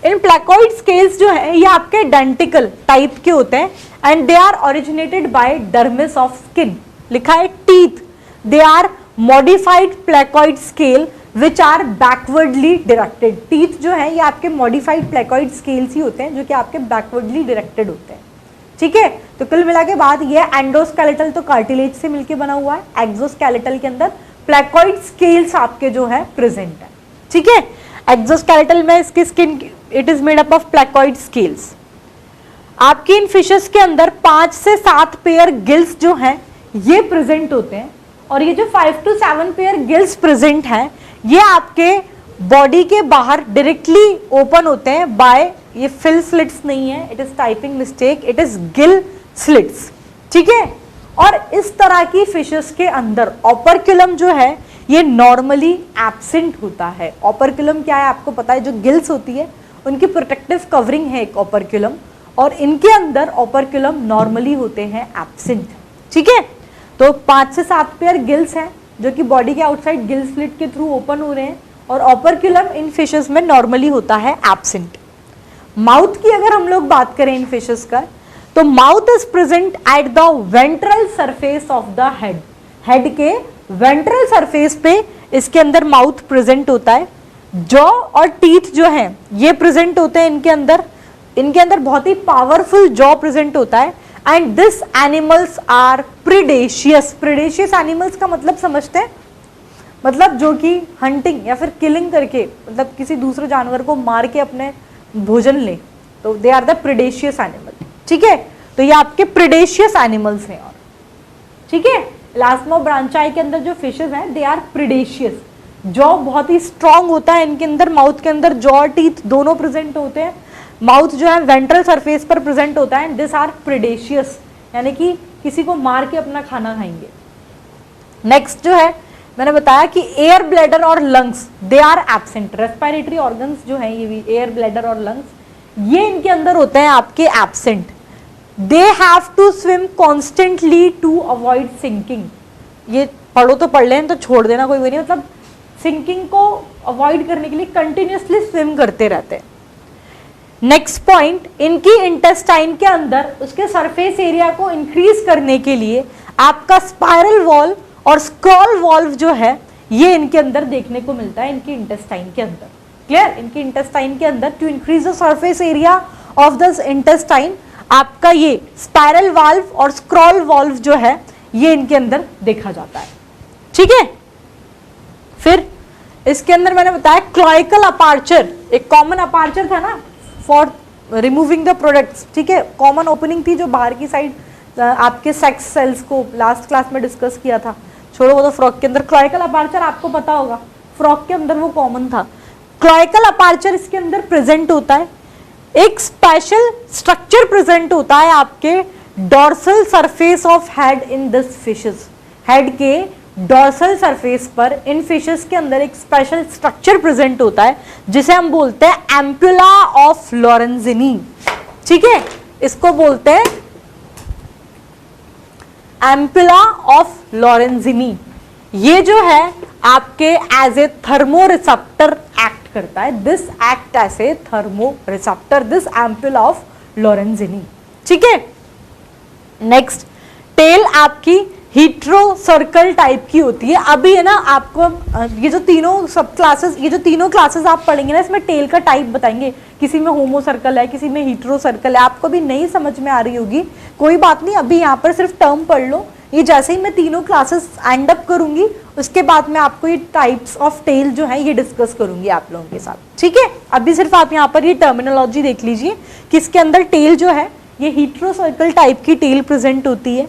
इन प्लैकॉइड स्केल्स जो है ये आपके डेंटिकल टाइप के होते हैं and they are originated by dermis of skin, लिखा है teeth, they are modified placoid scale which are backwardly directed. Teeth जो है ये आपके मॉडिफाइड प्लैकॉइड स्केल्स ही होते हैं जो कि आपके बैकवर्डली डायरेक्टेड होते हैं, ठीक है। तो कुल मिला के बाद ये एंडोस्केलेटल तो कार्टिलेज से मिलके बना हुआ है, एक्सोस्केलेटल के अंदर प्लैकॉइड स्केल्स आपके जो है प्रेजेंट है, ठीक है। एक्सोस्केलेटल में इसकी skin it is made up of placoid scales. आपकी इन फिशेस के अंदर 5 से 7 पेयर गिल्स जो हैं ये प्रेजेंट होते हैं, और ये जो 5 to 7 पेयर गिल्स प्रेजेंट हैं ये आपके बॉडी के बाहर डायरेक्टली ओपन होते हैं बाय, ये फिल स्लिट्स नहीं है, it is typing mistake, it is gill slits, ठीक है। और इस तरह की फिशेस के अंदर ऑपरक्यूलम जो है ये नॉर्मली एब्सेंट होता है। ऑपरक्यूलम क्या है आपको पता है, जो गिल्स होती है उनकी प्रोटेक्टिव कवरिंग है एक ऑपरक्यूलम, और इनके अंदर ऑपरक्यूलम नॉर्मली होते हैं एब्सेंट, ठीक है। तो 5 से 7 पेयर गिल्स हैं जो कि बॉडी के आउटसाइड गिल स्लिट के थ्रू ओपन हो रहे हैं, और ऑपरक्यूलम इन फिशेस में नॉर्मली होता है एब्सेंट। माउथ की अगर हम लोग बात करें इन फिशेस का, तो mouth is present at the ventral surface of the head, head के वेंट्रल सरफेस पे इसके अंदर माउथ प्रेजेंट होता है। जॉ और टीथ जो हैं ये प्रेजेंट होते हैं इनके अंदर बहुत ही पावरफुल जॉ प्रेजेंट होता है, and this animals are predaceous. Predaceous animals का मतलब समझते हैं, मतलब जो कि हंटिंग या फिर किलिंग करके, मतलब किसी दूसरे जानवर को मार के अपने भोजन ले, तो दे आर द प्रीडेशियस एनिमल, ठीक है। तो ये आपके प्रीडेशियस एनिमल्स हैं, और ठीक है। इलास्मो ब्रांचाई के अंदर जो फिशेस हैं दे आर प्रीडेशियस। जॉ बहुत ही स्ट्रांग होता है इनके अंदर, माउथ के अंदर जॉ और टीथ दोनों प्रेजेंट होते हैं, माउथ जो है वेंट्रल सरफेस पर प्रेजेंट होता है, एंड दिस आर प्रीडेशियस, यानी कि किसी को मार के अपना खाना खाएंगे। नेक्स्ट जो है मैंने बताया कि एयर ब्लैडर और lungs they are absent. Respiratory organs जो है ये भी, एयर ब्लैडर और लंग्स, ये इनके अंदर होते हैं आपके absent. They have to swim constantly to avoid sinking. ये पढ़ो तो पढ़ लें, तो छोड़ देना कोई नहीं, मतलब सिंकिंग को अवॉइड करने के लिए कंटिन्यूसली स्विम करते रहते हैं। नेक्स्ट पॉइंट, इनकी इंटेस्टाइन के अंदर उसके सरफेस एरिया को इंक्रीज करने के लिए आपका स्पाइरल वॉल्व और स्क्रॉल वॉल्व जो है ये इनके अंदर देखने को मिलता है, इनकी इंटेस्टाइन के अंदर। क्लियर? इनकी इंटेस्टाइन के अंदर to increase the surface area of the intestine आपका ये स्पाइरल वाल्व और स्क्रॉल वॉल्व जो है ये इनके अंदर देखा जाता है, ठीक है। फिर इसके अंदर मैंने बताया क्लॉइकल अपार्चर, एक कॉमन अपार्चर था ना फॉर रिमूविंग द प्रोडक्ट्स, ठीक है। कॉमन ओपनिंग थी जो बाहर की साइड आपके सेक्स सेल्स को लास्ट क्लास में डिस्कस किया था, छोड़ो वो तो फ्रॉग के अंदर। क्लॉइकल अपार्चर आपको पता होगा, फ्रॉग के अंदर वो कॉमन था। क्लॉइकल अपार्चर इसके अंदर प्रेजेंट होता है। एक स्पेशल स्ट्रक्चर प्रेजेंट होता है आपके dorsal surface of head in this fishes. Head के डॉर्सल सरफेस पर इन फिशेस के अंदर एक स्पेशल स्ट्रक्चर प्रेजेंट होता है जिसे हम बोलते हैं एम्पुला ऑफ लॉरेंजिनी, ठीक है। इसको बोलते हैं एम्पुला ऑफ लॉरेंजिनी। ये जो है आपके as a thermo receptor act करता है। This act as a thermo receptor, this ampulla of Lorenzini, ठीक है। नेक्स्ट, टेल आपकी हीट्रो सर्कल टाइप की होती है। अभी है ना आपको ये जो तीनों सब क्लासेस, ये जो तीनों क्लासेस आप पढ़ेंगे ना, इसमें टेल का टाइप बताएंगे, किसी में होमो सर्कल है, किसी में हीट्रो सर्कल है। आपको भी नहीं समझ में आ रही होगी, कोई बात नहीं, अभी यहाँ पर सिर्फ टर्म पढ़ लो। ये जैसे ही मैं तीनों क्लासेस एंड अप करूंगी उसके बाद मैं आपको ये टाइप्स ऑफ टेल जो है ये डिस्कस करूंगी आप लोगों के साथ, ठीक है। अभी सिर्फ आप यहाँ पर ये टर्मिनोलॉजी देख लीजिए कि इसके अंदर टेल जो है ये हीट्रो सर्कल टाइप की टेल प्रेजेंट होती है।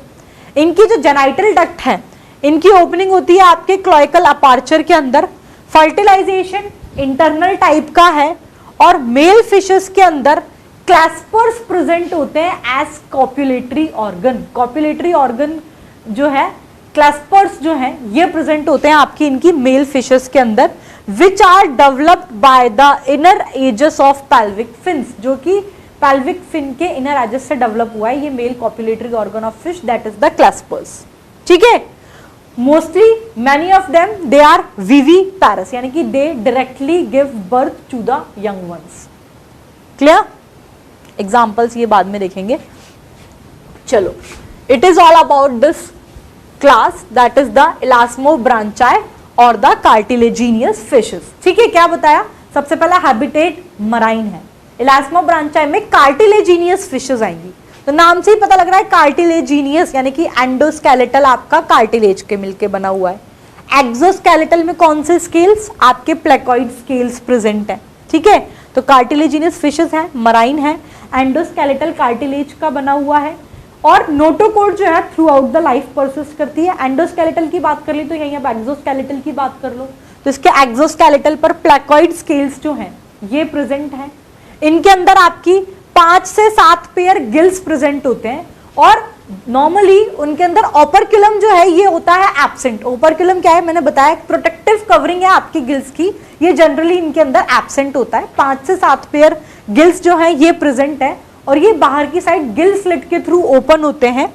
इनकी जो जेनाइटल डक्ट है इनकी ओपनिंग होती है आपके क्लॉइकल अपार्चर के अंदर। फर्टिलाइजेशन इंटरनल टाइप का है, और मेल फिशेस के अंदर क्लैस्पर्स प्रेजेंट होते हैं as copulatory organ. Copulatory organ जो है, क्लैस्पर्स जो है ये प्रेजेंट होते हैं आपकी इनकी मेल फिशेस के अंदर, which are developed by the inner edges of pelvic fins, जो कि पेल्विक फिन के इनर एजेस से डेवलप हुआ है ये male copulatory organ of fish, that is the claspers, ठीक है। Mostly many of them they are viviparous, यानी कि they directly give birth to the young ones. Clear? Examples ये बाद में देखेंगे। चलो, it is all about this class that is the इलास्मोब्रांचाई और द कार्टिलेजिनियस फिशेस। ठीक है, क्या बताया? सबसे पहला हैबिटेट मराइन है। इलास्मोब्रांचाई में कार्टिलेजिनियस फिशेस आएंगी, तो नाम से ही पता लग रहा है कार्टिलेजिनियस, यानी कि एंडोस्केलेटल आपका कार्टिलेज के मिलके बना हुआ है। एक्सोस्केलेटल में कौन से स्केल्स? आपके प्लेकॉइड स्केल्स प्रेजेंट है। ठीक है, तो कार्टिलेजिनियस फिशेस है, मराइन है, एंडोस्केलेटल कार्टिलेज का बना हुआ है, और नोटोकोड जो है through out the life persist करती है। एंडोस्केलेटल की बात कर ली तो यहीं अब एक्सोस्केलेटल की बात कर लो, तो इसके एक्सोस्केलेटल पर प्लेकॉइड स्केल्स जो हैं ये प्रेजेंट हैं। इनके अंदर आपकी 5 से 7 पेयर गिल्स प्रेजेंट होते हैं, और नॉर्मली उनके अंदर ओपर्क्युलम जो है ये होता है एब्सेंट। ओपर्क्युलम क्या है? मैंने बताया, प्रोटेक्टिव कवरिंग है आपकी गिल्स की, ये जनरली इनके अंदर एब्सेंट होता है। 5 से 7 पेयर गिल्स जो है ये प्रेजेंट है, और ये बाहर की साइड गिल स्लिट के थ्रू ओपन होते हैं।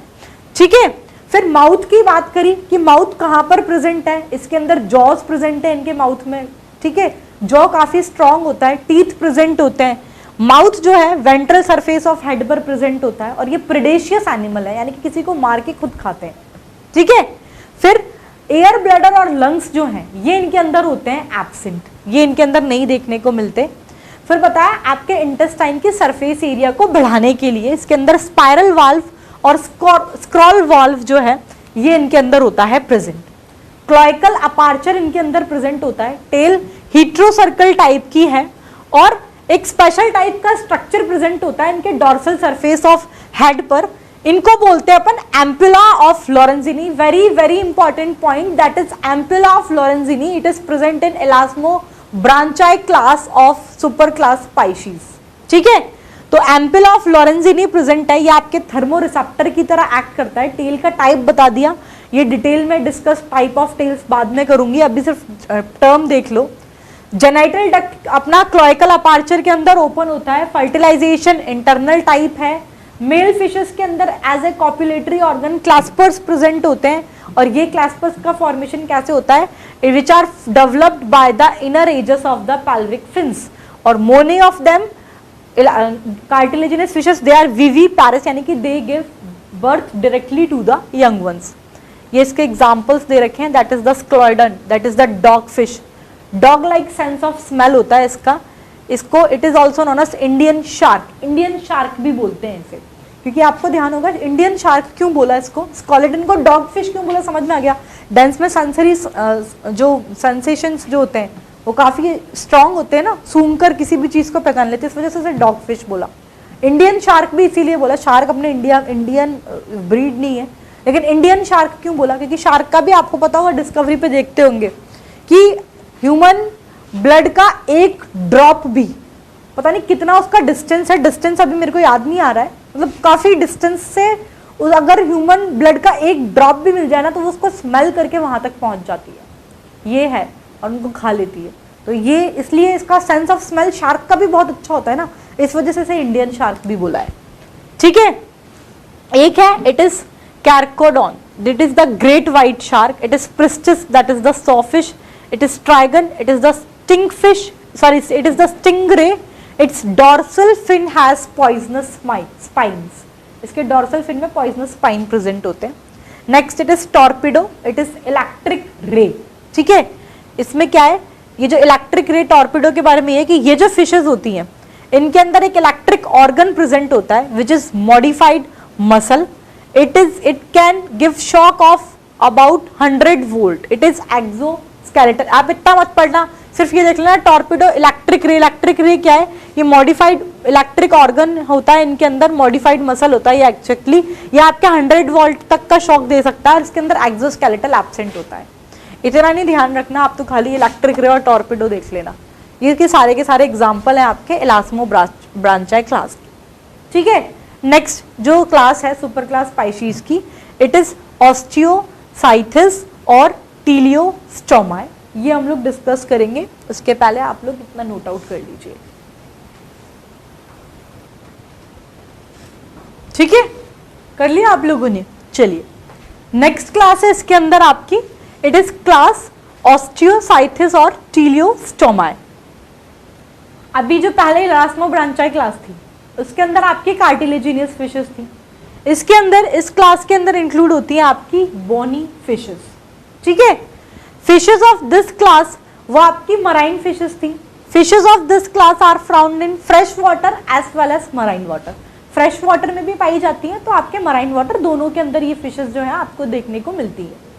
ठीक है, फिर माउथ की बात करी कि माउथ कहां पर प्रेजेंट है, इसके अंदर जॉज प्रेजेंट है इनके माउथ में। ठीक है, जॉ काफी स्ट्रांग होता है, टीथ प्रेजेंट होते हैं। माउथ जो है वेंट्रल सरफेस ऑफ हेड पर प्रेजेंट होता है, और ये प्रेडेशियस एनिमल है, यानी कि किसी को मार के खुद खाते हैं। ठीक है, फिर एयर ब्लैडर और लंग्स जो हैं ये इनके अंदर होते हैं एब्सेंट, ये इनके अंदर नहीं देखने को मिलते। फिर बताया आपके इंटेस्टाइन की सरफेस एरिया को बढ़ाने के लिए इसके अंदर स्पाइरल वाल्व और स्क्रॉल वाल्व जो है ये इनके अंदर होता है प्रेजेंट। क्लोइकल अपार्चर इनके अंदर प्रेजेंट होता है। टेल हीट्रोसर्कल टाइप की है, और एक स्पेशल टाइप का स्ट्रक्चर प्रेजेंट होता है इनके डॉर्सल सरफेस ऑफ हेड पर। इनको बोलते हैं अपन ampulla of Lorenzini. Very very important point, that is ampulla of Lorenzini. It is present in elasmobranchii class of super class pisces. ठीक है, तो एम्पुला ऑफ लोरेंजिनी प्रेजेंट है, ये आपके थर्मो रिसेप्टर की तरह एक्ट करता है। टेल का टाइप बता दिया, ये डिटेल में डिस्कस टाइप ऑफ टेल्स बाद में करूंगी, अभी सिर्फ टर्म देख लो। जेनाइटल डक्ट अपना क्लोइकल अपार्चर के अंदर ओपन होता है। फर्टिलाइजेशन इंटरनल टाइप है। मेल फिशेस के अंदर as a copulatory organ claspers present होते हैं, और ये क्लास्पर्स का फॉर्मेशन कैसे होता है? Which are developed by the inner edges of the pelvic fins, और many of them cartilaginous fishes they are viviparous, यानी कि they give birth directly to the young ones. ये इसके एग्जांपल्स दे रखे हैं, that is the scoliodon, that is the dog fish. Dog like sense of smell होता है इसका। इसको it is also known as Indian shark. Indian shark भी बोलते हैं इसे, क्योंकि आपको ध्यान होगा इंडियन शार्क क्यों बोला इसको, स्क्लॉइडन को डॉग फिश क्यों बोला, समझ में आ गया। डेंस में सेंसरी जो सेंसेशंस जो होते हैं वो काफी स्ट्रांग होते हैं ना, सूंघ कर किसी भी चीज को पहचान लेते हैं, इस वजह से उसे डॉग फिश बोला। इंडियन शार्क भी इसीलिए बोला, शार्क अपने इंडियन ब्रीड नहीं है, लेकिन इंडियन शार्क क्यों बोला? क्योंकि शार्क का भी आपको पता होगा, डिस्कवरी पे देखते होंगे कि ह्यूमन ब्लड का एक ड्रॉप भी, पता नहीं कितना उसका डिस्टेंस है, डिस्टेंस अभी मेरे को याद नहीं आ रहा है, मतलब काफी डिस्टेंस से अगर ह्यूमन ब्लड का एक ड्रॉप भी मिल जाए ना, तो वो उसको स्मेल करके वहां तक पहुंच जाती है, ये है, और उनको खा लेती है। तो ये इसलिए इसका सेंस ऑफ स्मेल शार्क का भी बहुत अच्छा होता है ना, इस वजह से इसे इंडियन शार्क भी बोला है। ठीक है, एक है it is carcharodon, it is the great white shark. It is pristis, that is the sawfish. It is trigon, it is the stingfish, sorry, it is the stingray. Its dorsal fin has poisonous spines. इसके dorsal fin में poisonous spine present होते हैं। Next it is torpedo, it is electric ray. ठीक है, इसमें क्या है, ये जो electric ray torpedo के बारे में है कि ये जो fishes होती हैं इनके अंदर एक electric organ present होता है which is modified muscle. It can give shock of about 100 volt. It is exoskeletal. आप इतना मत पढ़ना, सिर्फ ये देख लेना torpedo electric ray. Electric ray क्या है? ये मॉडिफाइड इलेक्ट्रिक ऑर्गन होता है, इनके अंदर मॉडिफाइड मसल होता है ये एक्चुअली, ये आपके 100 वोल्ट तक का शॉक दे सकता है, और इसके अंदर एक्सोस्केलेटल एब्सेंट होता है। इतना नहीं ध्यान रखना, आप तो खाली इलेक्ट्रिक रे और टॉर्पिडो देख लेना। ये के सारे एग्जाम्पल हैं आपके इलास्मोब्रांचाई क्लास। ठीक है, नेक्स्ट जो क्लास है सुपर क्लास स्पाइशीज की, इट इज ऑस्टियोसाइथिस और टीलियोस्टोमा, ये हम लोग डिस्कस करेंगे। उसके पहले आप लोग इतना नोट आउट कर लीजिए। ठीक है, कर लिया आप लोगों ने? चलिए नेक्स्ट क्लास है इसके अंदर आपकी इट इज क्लास ऑस्टियोसाइथिस और टीलियोस्टोमाई। अभी जो पहले इलास्मोब्रांचाई क्लास थी उसके अंदर आपकी कार्टिलेजिनियस फिशेस थी, इसके अंदर इस क्लास के अंदर इंक्लूड होती है आपकी बोनी फिशेस, ठीक है। फिशेस ऑफ दिस क्लास वो आपकी मराइन फिशेस थी। Fishes of this class are found in fresh water as well as marine water. Fresh water में भी पाई जाती है तो आपके मराइन वाटर दोनों के अंदर ये फिशेस जो है आपको देखने को मिलती है।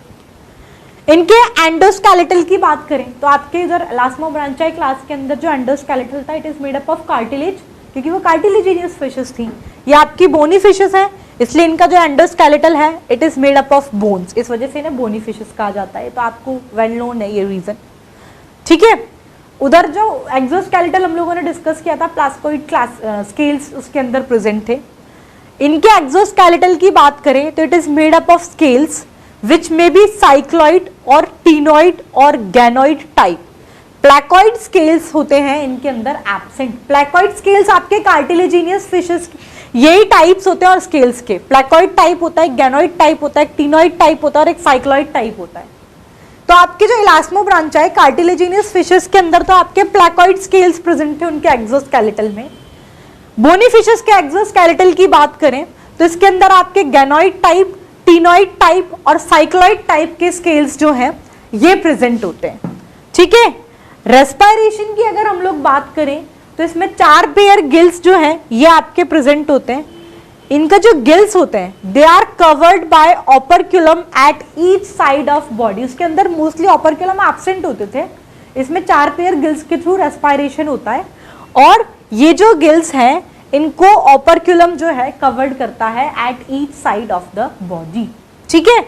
इनके एंडोस्केलेटल की बात करें तो आपके इधर इलास्मोब्रांचाई क्लास के अंदर जो एंडोस्केलेटल था it is made up of cartilage, क्योंकि वो कार्टिलेजिनियस फिशेस थी। ये आपकी बोनी फिशेस है, इसलिए इनका जो एंडोस्केलेटल है it is made up of bones, इस वजह से इन्हें बोनी फिशेस कहा जाता है। तो आपको वेल नोन है ये रीजन, ठीक है। उधर जो एक्सोस्केलेटल हम लोगों ने डिस्कस किया था प्लास्कोइड क्लास स्केल्स उसके अंदर प्रेजेंट थे। इनके एक्सोस्केलेटल की बात करें तो it is made up of scales which may be cycloid और टीनोइड और गैनोइड टाइप। प्लैकॉइड स्केल्स होते हैं इनके अंदर एब्सेंट। प्लैकॉइड स्केल्स आपके कार्टिलेजिनियस फिशेस यही टाइप्स होते हैं और स्केल्स के प्लैकॉइड टाइप होता है, गैनोइड टाइप होता है, टीनोइड टाइप होता है और एक साइक्लॉइड टाइप होता है। तो आपके जो इलास्मोब्रांचाई कार्टिलेजिनियस फिशेस के अंदर तो आपके प्लैकॉइड स्केल्स प्रेजेंट थे उनके एक्सोस्केलेटल में। बोनी फिशेस के एक्सोस्केलेटल की बात करें तो इसके अंदर आपके गैनोइड टाइप, टीनोइड टाइप और साइक्लॉइड टाइप के स्केल्स जो हैं ये प्रेजेंट होते हैं, ठीक है। रेस्पिरेशन की अगर हम लोग बात करें तो इसमें 4 पेयर गिल्स जो हैं ये आपके प्रेजेंट होते हैं। इनका जो गिल्स होते हैं they are covered by operculum at each side of body. उसके अंदर मोस्टली ऑपरक्यूलम एब्सेंट होते थे, इसमें 4 पेयर गिल्स के थ्रू रेस्पिरेशन होता है और ये जो गिल्स हैं इनको ऑपरक्यूलम जो है कवर्ड करता है eight each side of the body, ठीक है।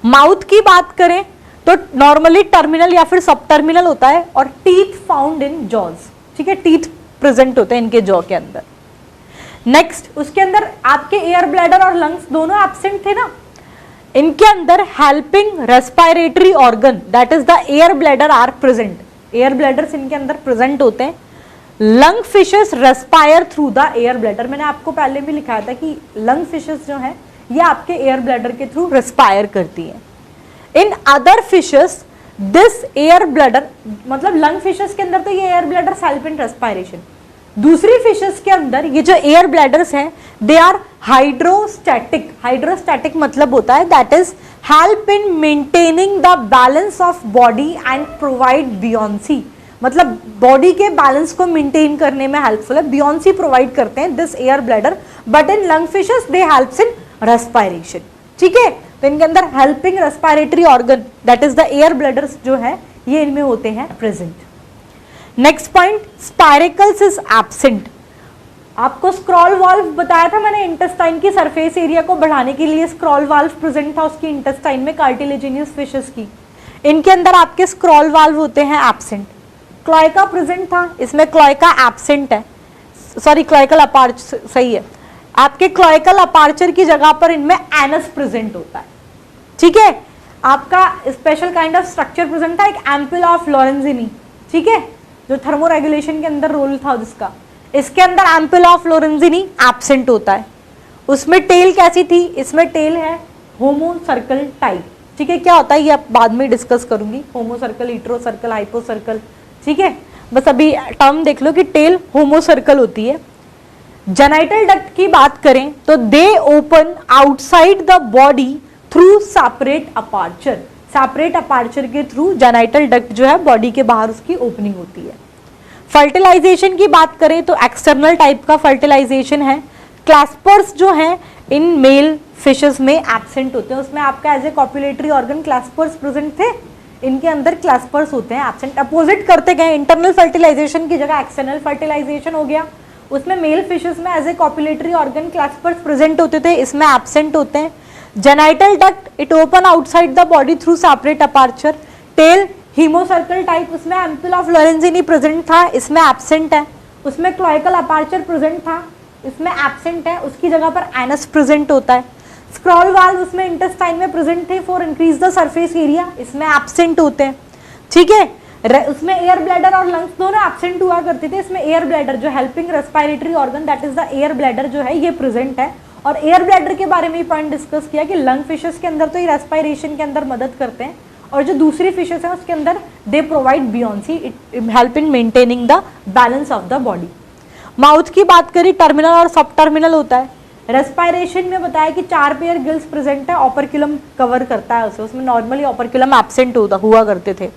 माउथ की बात करें तो नॉर्मली टर्मिनल या फिर सब टर्मिनल होता है और टीथ फाउंड इन जॉज, ठीक है। टीथ प्रेजेंट होते हैं इनके जॉ के अंदर। नेक्स्ट उसके अंदर आपके एयर ब्लैडर और लंग्स दोनों एब्सेंट थे ना। इनके अंदर helping respiratory organ that is the air bladder are present. Air bladders इनके अंदर प्रेजेंट होते हैं। Lung fishes respire through the air bladder. मैंने आपको पहले भी लिखा था कि लंग फिशेस जो है ये आपके एयर ब्लैडर के थ्रू रेस्पायर करती है। In other fishes this air bladder, मतलब लंग फिशेस के अंदर तो ये air bladder help in respiration. दूसरी फिशेस के अंदर ये जो एयर ब्लैडर्स हैं दे आर हाइड्रोस्टैटिक। हाइड्रोस्टैटिक मतलब होता है that is help in maintaining the balance of body and provide buoyancy. मतलब बॉडी के बैलेंस को मेंटेन करने में हेल्पफुल है, बियॉन्सी प्रोवाइड करते हैं this air bladder. But in lung fishes they helps in respiration, ठीक है। तो इनके अंदर helping respiratory organ that is the air bladders जो है ये इनमें होते हैं present. Next point spiracles is absent. आपको स्क्रॉल वाल्व बताया था मैंने, इंटेस्टाइन की सरफेस एरिया को बढ़ाने के लिए स्क्रॉल वाल्व प्रेजेंट था उसकी इंटेस्टाइन में कार्टिलेजिनियस फिशेस की। इनके अंदर आपके स्क्रॉल वाल्व होते हैं एब्सेंट। क्लोएका प्रेजेंट था, इसमें क्लोएका एब्सेंट है, सॉरी क्लोएकल अपार्चर सही है। आपके क्लोएकल अपार्चर की जगह पर इनमें एनस प्रेजेंट होता है, ठीक है। आपका special kind of structure present था, एक एम्पुल ऑफ लोरेंजिनी, ठीक है, जो थर्मो रेगुलेशन के अंदर रोल था जिसका। इसके अंदर एम्पुल ऑफ लोरेंजिनी एब्सेंट होता है। उसमें टेल कैसी थी, इसमें टेल है होमो सर्कल टाइप, ठीक है। क्या होता है ये आप बाद में डिस्कस करूंगी, homocercal, heterocercal, hypocercal, ठीक है। बस अभी टर्म देख लो कि टेल होमो सर्कल होती है। जेनाइटल डक्ट की बात करें तो दे open outside the body through separate aperture. Separate aperture के थ्रू जेनाइटल डक्ट जो है बॉडी के बाहर उसकी ओपनिंग होती है। फर्टिलाइजेशन की बात करें तो एक्सटर्नल टाइप का फर्टिलाइजेशन है। क्लैस्पर्स जो हैं इन मेल फिशेस में एब्सेंट होते हैं। उसमें आपका as a copulatory organ claspers present थे, इनके अंदर क्लैस्पर्स होते हैं एब्सेंट। अपोजिट करते गए, इंटरनल फर्टिलाइजेशन की जगह एक्सटर्नल फर्टिलाइजेशन हो गया। उसमें मेल फिशेस में as a copulatory organ claspers present होते थे, इसमें एब्सेंट होते हैं। Genital duct it open outside the body through separate aperture. Tail homocercal type, उसमें एम्पुल ऑफ लोरेंजिनी प्रेजेंट था, इसमें एब्सेंट है। उसमें क्लोएकल अपार्चर प्रेजेंट था, इसमें एब्सेंट है, उसकी जगह पर एनस प्रेजेंट होता है। स्क्रॉल वाल्व उसमें इंटेस्टाइन में प्रेजेंट थे for increase the surface area, इसमें एब्सेंट होते हैं, ठीक है। उसमें एयर ब्लैडर और लंग्स दोनों एब्सेंट हुआ करते थे। इसमें एयर ब्लैडर जो helping respiratory organ that is the air bladder जो है ये प्रेजेंट है और एयर ब्लैडर के बारे में पॉइंट डिस्कस किया कि लंग फिशेस के अंदर तो ये रेस्पिरेशन के अंदर मदद करते हैं, और जो दूसरी फिशेस हैं उसके अंदर they provide buoyancy, it help in maintaining the balance of the body. Mouth की बात करी, टर्मिनल और सब टर्मिनल होता है। रेस्पिरेशन में बताया कि 4 पेयर गिल्स प्रेजेंट है, ऑपरक्यूलम कवर करता है उसे, उसमें नॉर्मली ऑपरक्यूलम एब्सेंट हुआ करते थे।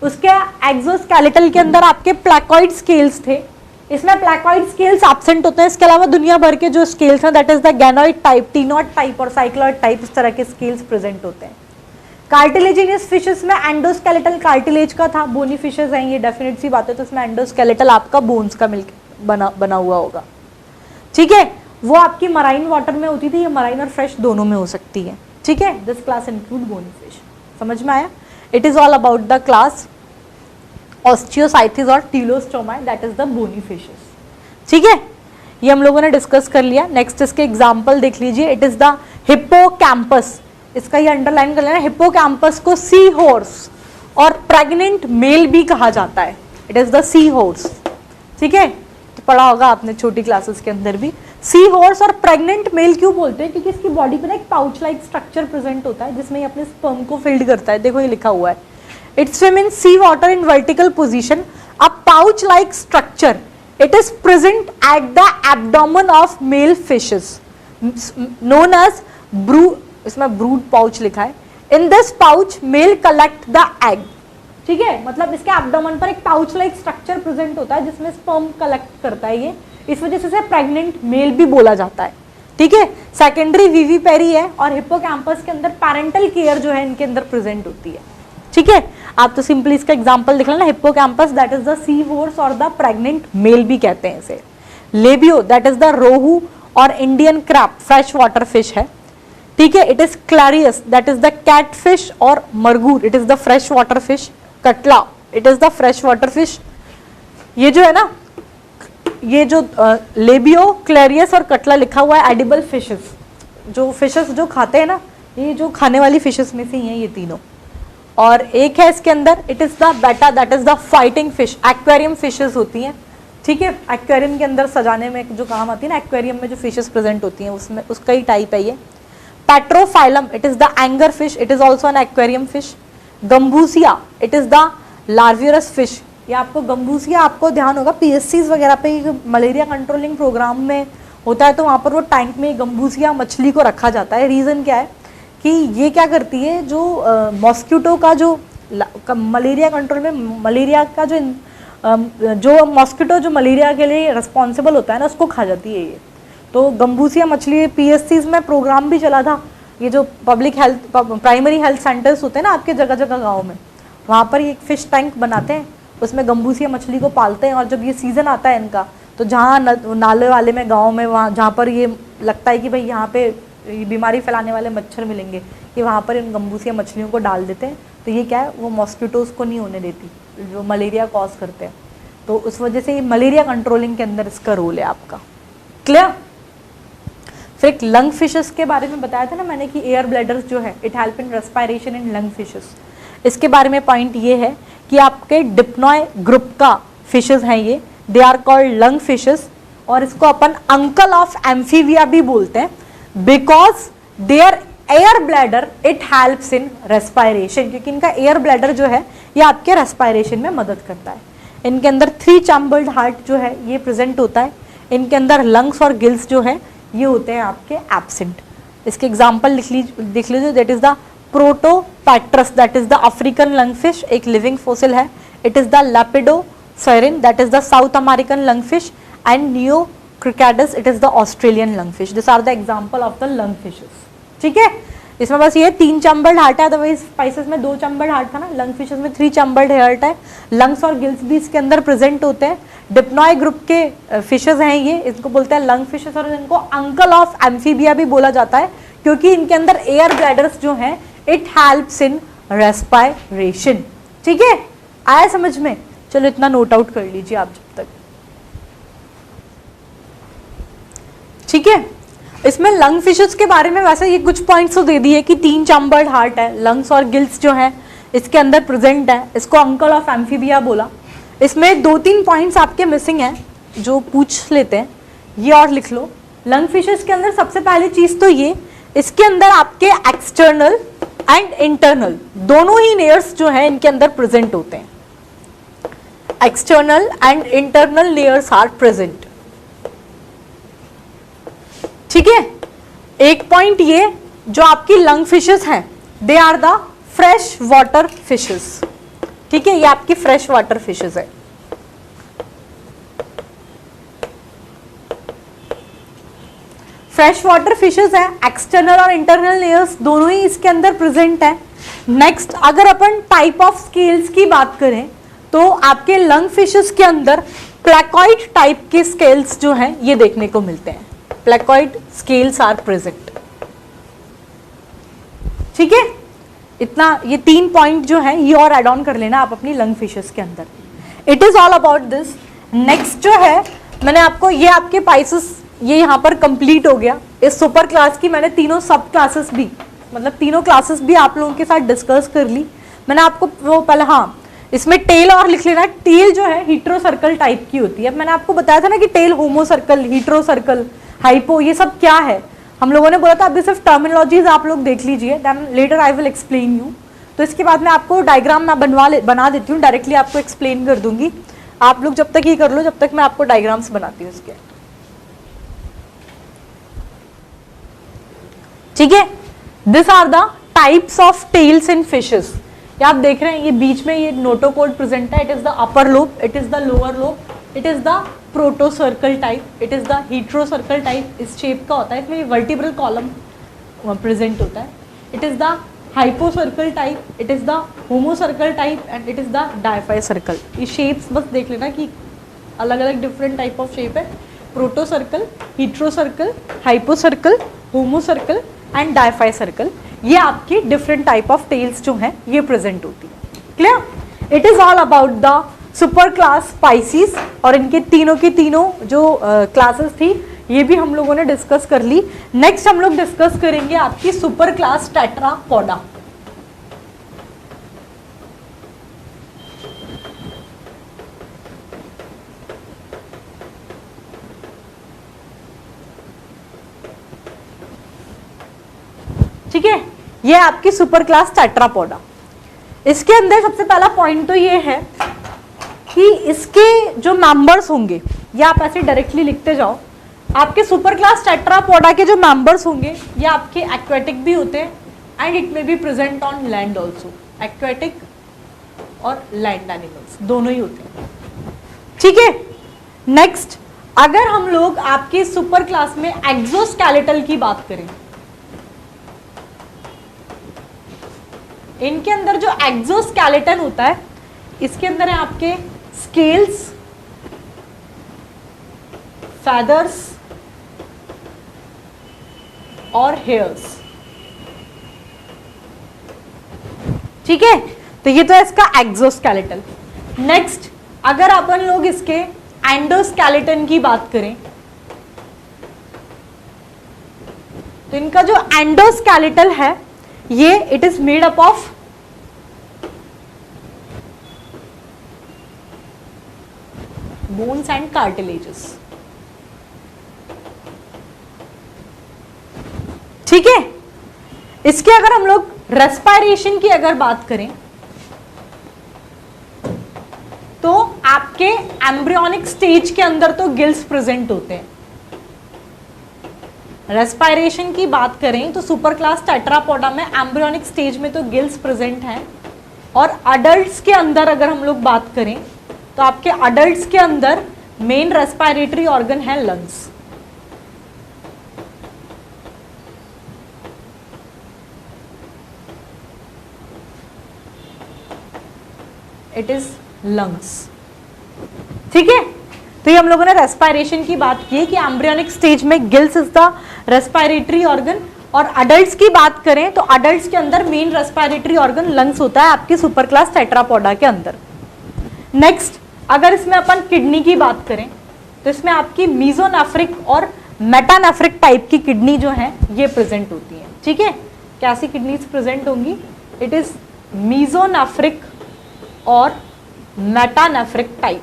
उसके एक्सोस्केलेटल के अंदर आपके प्लैकॉइड स्केल्स थे, इसमें प्लैकॉइड स्केल्स एब्सेंट होते हैं। इसके अलावा दुनिया भर के जो स्केल्स हैं that is the ganoid type, ctenoid type और साइक्लॉइड टाइप, इस तरह के स्केल्स प्रेजेंट होते हैं। कार्टिलेजिनियस फिशेस में एंडोस्केलेटल कार्टिलेज का था, बोनी फिशेस हैं ये, डेफिनेट सी बात है, तो इसमें एंडोस्केलेटल आपका बोन्स का मिलकर बना हुआ होगा। ठीक है, वो आपकी मराइन वाटर में होती थी, ये मराइन और फ्रेश दोनों में हो सकती है। ठीक है, this class include bony fish. समझ में आया? It is all about the class osteichthyes और teleostomi, that is the bony fishes. ठीक है, ये हम लोगों ने डिस्कस कर लिया। नेक्स्ट इसके एग्जाम्पल देख लीजिए, इट इज द हिप्पोकैम्पस, इसका ये अंडरलाइन कर लेना। हिप्पोकैम्पस को सी हॉर्स और प्रेग्नेंट मेल भी कहा जाता है, it is the sea horse. ठीक है, तो पढ़ा होगा आपने छोटी क्लासेस के अंदर भी। सी हॉर्स और प्रेग्नेंट मेल क्यों बोलते हैं? क्योंकि इसकी बॉडी पे ना एक पाउच लाइक स्ट्रक्चर प्रेजेंट होता है जिसमें ये अपने स्पर्म को फील्ड करता है। देखो ये लिखा हुआ है, it swim in sea water in vertical position, a pouch like structure, it is present at the abdomen of male fishes known as brood, इसमें ब्रूड पाउच लिखा है। In this pouch male collect the egg. ठीक है, मतलब इसके एब्डोमेन पर एक पाउच लाइक स्ट्रक्चर प्रेजेंट होता है जिसमें स्पर्म कलेक्ट करता है ये, इस वजह से इसे प्रेग्नेंट मेल भी बोला जाता है। ठीक है, सेकेंडरी विविपेरी है और हिप्पोकैम्पस के अंदर पैरेंटल केयर जो है इनके अंदर प्रेजेंट होती है। ठीक है, आप तो सिंपली इसका एग्जांपल देख लेना, hippocampus that is the sea horse और द प्रेग्नेंट मेल भी कहते हैं इसे। Labeo that is the rohu और Indian carp, fresh water fish है। ठीक है, it is clarias that is the cat fish और magur, it is the fresh water fish. Catla it is the fresh water fish. ये जो है ना, ये जो लेबियो, क्लैरियस और कटला लिखा हुआ है एडिबल फिशेस, जो फिशेस जो खाते हैं ना, ये जो खाने वाली फिशेस में से ही हैं ये तीनों। और एक है इसके अंदर, इट इज द बेटा that is the fighting fish, aquarium fishes होती हैं। ठीक है, एक्वेरियम के अंदर सजाने में जो काम आती है ना, एक्वेरियम में जो फिशेस प्रेजेंट होती हैं उसमें उसका ही टाइप है ये। Pterophyllum it is the angel fish, it is also an aquarium fish. Gambusia it is the larvivorous fish, ये आपको गम्बूसिया आपको ध्यान होगा पीएससीज वगैरह पे मलेरिया कंट्रोलिंग प्रोग्राम में होता है, तो वहाँ पर वो टैंक में गम्बूसिया मछली को रखा जाता है। रीज़न क्या है कि ये क्या करती है, जो मॉस्किटो का जो मलेरिया कंट्रोल में मलेरिया का जो मॉस्किटो जो मलेरिया के लिए रिस्पॉन्सिबल होता है ना, उसको खा जाती है ये। तो गम्बूसिया मछली पीएससीज में प्रोग्राम भी चला था, ये जो public health primary health centres होते हैं ना आपके जगह जगह गाँव में, वहाँ पर एक फिश टैंक बनाते हैं, उसमें गम्बूसिया मछली को पालते हैं। और जब ये सीज़न आता है इनका, तो जहाँ नाले वाले में गांव में, वहाँ जहाँ पर ये लगता है कि भाई यहाँ पे ये बीमारी फैलाने वाले मच्छर मिलेंगे, कि वहाँ पर इन गम्बूसिया मछलियों को डाल देते हैं। तो ये क्या है, वो मॉस्किटोज़ को नहीं होने देती जो मलेरिया कॉज करते हैं, तो उस वजह से ये मलेरिया कंट्रोलिंग के अंदर इसका रोल है आपका। क्लियर? फिर एक लंग फिशेस के बारे में बताया था ना मैंने कि एयर ब्लैडर्स जो है it help in respiration in lung fishes. इसके बारे में पॉइंट ये है कि आपके डिप्नॉय ग्रुप का फिशेस हैं ये, they are called lung fishes, और इसको अपन अंकल ऑफ एम्फीबिया भी बोलते हैं, because their air bladder it helps in respiration, क्योंकि इनका एयर ब्लैडर जो है ये आपके रेस्पिरेशन में मदद करता है। इनके अंदर 3 चैम्बर्ड हार्ट जो है ये प्रेजेंट होता है। इनके अंदर लंग्स और गिल्स जो है ये होते हैं आपके एब्सेंट। इसके एग्जाम्पल लिख लीजिए, that is the protopterus that is the African lung fish, एक लिविंग फोसिल है। It is the lepidosiren that is the South American lung fish, and neoceratodus it is the Australian lung fish. This are the example of the lung fishes. ठीक है, इसमें बस ये 3 चैम्बर्ड हार्ट है, अदरवाइज स्पाइसेस में 2 चैम्बर्ड हार्ट था ना, लंग फिशेस में 3 चैम्बर्ड हार्ट है। लंग्स और गिल्स भी इसके अंदर प्रेजेंट होते हैं। डिप्नॉय ग्रुप के फिशेस हैं ये, इसको बोलते हैं लंग फिशेस, और इनको अंकल ऑफ एम्फीबिया भी बोला जाता है, क्योंकि इनके अंदर एयर ब्लैडर्स जो हैं इट हेल्प्स इन रेस्पिरेशन। ठीक है, आया समझ में? चलो इतना नोट आउट कर लीजिए आप जब तक। ठीक है, इसमें लंग फिशेस के बारे में वैसे ये कुछ पॉइंट्स तो दे दिए कि 3 चैम्बर्ड हार्ट है, लंग्स और गिल्स जो है इसके अंदर प्रेजेंट है, इसको अंकल ऑफ एम्फीबिया बोला। इसमें 2-3 पॉइंट्स आपके मिसिंग हैं जो पूछ लेते हैं, ये और लिख लो। लंग फिशेस के अंदर सबसे पहली चीज तो ये, इसके अंदर आपके एक्सटर्नल एंड इंटरनल दोनों ही लेयर्स जो है इनके अंदर प्रेजेंट होते हैं। External and internal layers are present. ठीक है, एक पॉइंट ये, जो आपकी लंग फिशेस हैं they are the fresh water fishes. ठीक है, ये आपकी फ्रेश वाटर फिशेस है। फ्रेश वाटर फिशेस है, एक्सटर्नल और इंटरनल लेयर्स दोनों ही इसके अंदर प्रेजेंट है। नेक्स्ट, अगर अपन टाइप ऑफ स्केल्स की बात करें तो आपके लंग फिशेस के अंदर प्लेकॉइड टाइप के स्केल्स जो हैं ये देखने को मिलते हैं। Placoid scales are present. ठीक है, इतना, ये 3 पॉइंट जो है ये और एड ऑन कर लेना आप अपनी लंग फिशेस के अंदर। It is all about this. Next जो है, मैंने आपको ये आपके पाइसेस ये यहाँ पर कंप्लीट हो गया। इस सुपर क्लास की मैंने तीनों सब क्लासेस भी, मतलब तीनों क्लासेस भी आप लोगों के साथ डिस्कस कर ली। मैंने आपको वो पहले, हाँ इसमें टेल और लिख लेना। टेल जो है हीट्रो सर्कल टाइप की होती है। मैंने आपको बताया था ना कि टेल होमो सर्कल, हीट्रो सर्कल, हाइपो, ये सब क्या है हम लोगों ने बोला था। अभी सिर्फ टर्मिनोलॉजीज आप लोग देख लीजिए, then later I will explain you. तो इसके बाद में आपको डायग्राम मैं बना देती हूँ, डायरेक्टली आपको एक्सप्लेन कर दूंगी। आप लोग जब तक ये कर लो, जब तक मैं आपको डायग्राम्स बनाती हूँ इसके। ठीक है, this are the types of tails in fishes. ये आप देख रहे हैं, ये बीच में ये नोटोकोड प्रेजेंट है। It is the upper lobe, it is the lower lobe, it is the protocercal type, it is the heterocercal type. इस शेप का होता है, इसमें वर्टिब्रल कॉलम प्रेजेंट होता है। It is the hypocercal type, it is the homocercal type and it is the diphycercal. ये शेप्स बस देख लेना कि अलग अलग डिफरेंट टाइप ऑफ शेप है। Protocercal, heterocercal, hypocercal, homocercal and diphycercal, ये आपकी डिफरेंट टाइप ऑफ टेल्स जो हैं ये प्रेजेंट होती है। Clear? It is all about the super class Pisces. और इनके तीनों की तीनों जो क्लासेस थी ये भी हम लोगों ने डिस्कस कर ली। नेक्स्ट हम लोग डिस्कस करेंगे आपकी सुपर क्लास टेट्रापोडा। ठीक है, ये आपकी सुपर क्लास टेट्रापोडा। इसके अंदर सबसे पहला पॉइंट तो ये है कि इसके जो मेंबर्स होंगे, ये आप ऐसे डायरेक्टली लिखते जाओ। आपके सुपर क्लास टेट्रापोडा के जो मेंबर्स होंगे ये आपके एक्वेटिक भी होते हैं and it may be present on land also. Aquatic और लैंड एनिमल्स दोनों ही होते हैं। ठीक है, नेक्स्ट अगर हम लोग आपके सुपर क्लास में एक्सोस्केलेटल की बात करें, इनके अंदर जो एक्सोस्केलेटन होता है इसके अंदर है आपके स्केल्स, फेदर्स और हेयर्स। ठीक है, तो ये तो है इसका एक्सोस्केलेटन। नेक्स्ट अगर अपन लोग इसके एंडोस्केलेटन की बात करें तो इनका जो एंडोस्केलेटल है ये it is made up of bones and cartilages. ठीक है, इसके अगर हम लोग रेस्पिरेशन की अगर बात करें तो आपके एम्ब्रियोनिक स्टेज के अंदर तो गिल्स प्रेजेंट होते हैं। रेस्पिरेशन की बात करें तो सुपर क्लास टेट्रापोडा में एम्ब्रियोनिक स्टेज में तो गिल्स प्रेजेंट हैं। और अडल्ट्स के अंदर अगर हम लोग बात करें तो आपके अडल्ट्स के अंदर मेन रेस्पिरेटरी ऑर्गन है लंग्स। It is lungs. ठीक है, तो ये हम लोगों ने रेस्पिरेशन की बात की कि एम्ब्रियोनिक स्टेज में gills is the respiratory organ. और अडल्ट्स की बात करें तो अडल्ट्स के अंदर मेन रेस्पिरेटरी ऑर्गन लंग्स होता है आपके सुपर क्लास टेट्रापोडा के अंदर। नेक्स्ट अगर इसमें अपन किडनी की बात करें तो इसमें आपकी मीजोनेफ्रिक और मेटानेफ्रिक टाइप की किडनी जो है ये प्रेजेंट होती है। ठीक है, कैसी किडनीज प्रेजेंट होंगी? इट इज मीजोनेफ्रिक और मेटानेफ्रिक टाइप।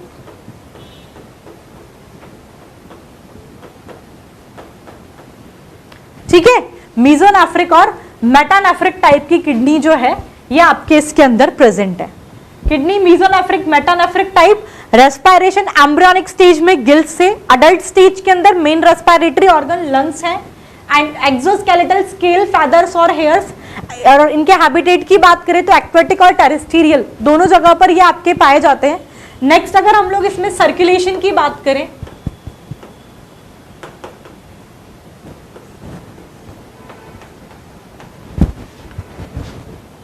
ठीक है। मीजोनेफ्रिक और मेटानेफ्रिक टाइप की किडनी जो है ये आपके इसके अंदर प्रेजेंट है। Kidney mesonephric, metanephric type, respiration embryonic stage में गिल्स से, अडल्ट स्टेज के अंदर मेन रेस्पिरेटरी ऑर्गन लंग्स है, एंड एक्सोस्केलेटल स्केल, फेदर्स और हेयर्स। और इनके हैबिटेट की बात करें तो एक्वेटिक और टेरेस्ट्रियल दोनों जगह पर ये आपके पाए जाते हैं। नेक्स्ट अगर हम लोग इसमें सर्कुलेशन की बात करें,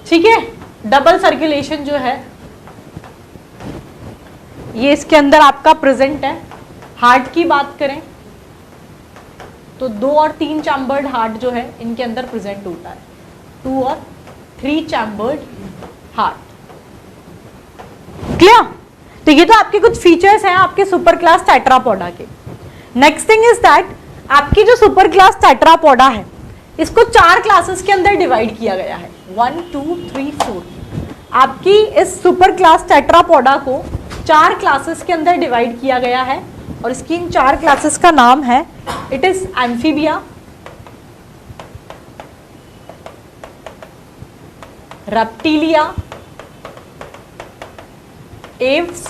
ठीक है, डबल सर्कुलेशन जो है ये इसके अंदर आपका प्रेजेंट है। हार्ट की बात करें तो 2 और 3 चैम्बर्ड हार्ट जो है इनके अंदर प्रेजेंट होता है, 2 और 3 चैम्बर्ड हार्ट। क्लियर? तो ये तो आपके कुछ फीचर्स हैं आपके सुपर क्लास टेट्रापोडा के। नेक्स्ट थिंग इज दैट आपकी जो सुपर क्लास टेट्रापोडा है इसको 4 क्लासेस के अंदर डिवाइड किया गया है, 1 2 3 4। आपकी इस सुपर क्लास टेट्रापोडा को 4 क्लासेस के अंदर डिवाइड किया गया है और इसकी इन 4 क्लासेस का नाम है, it is amphibia, reptilia, Aves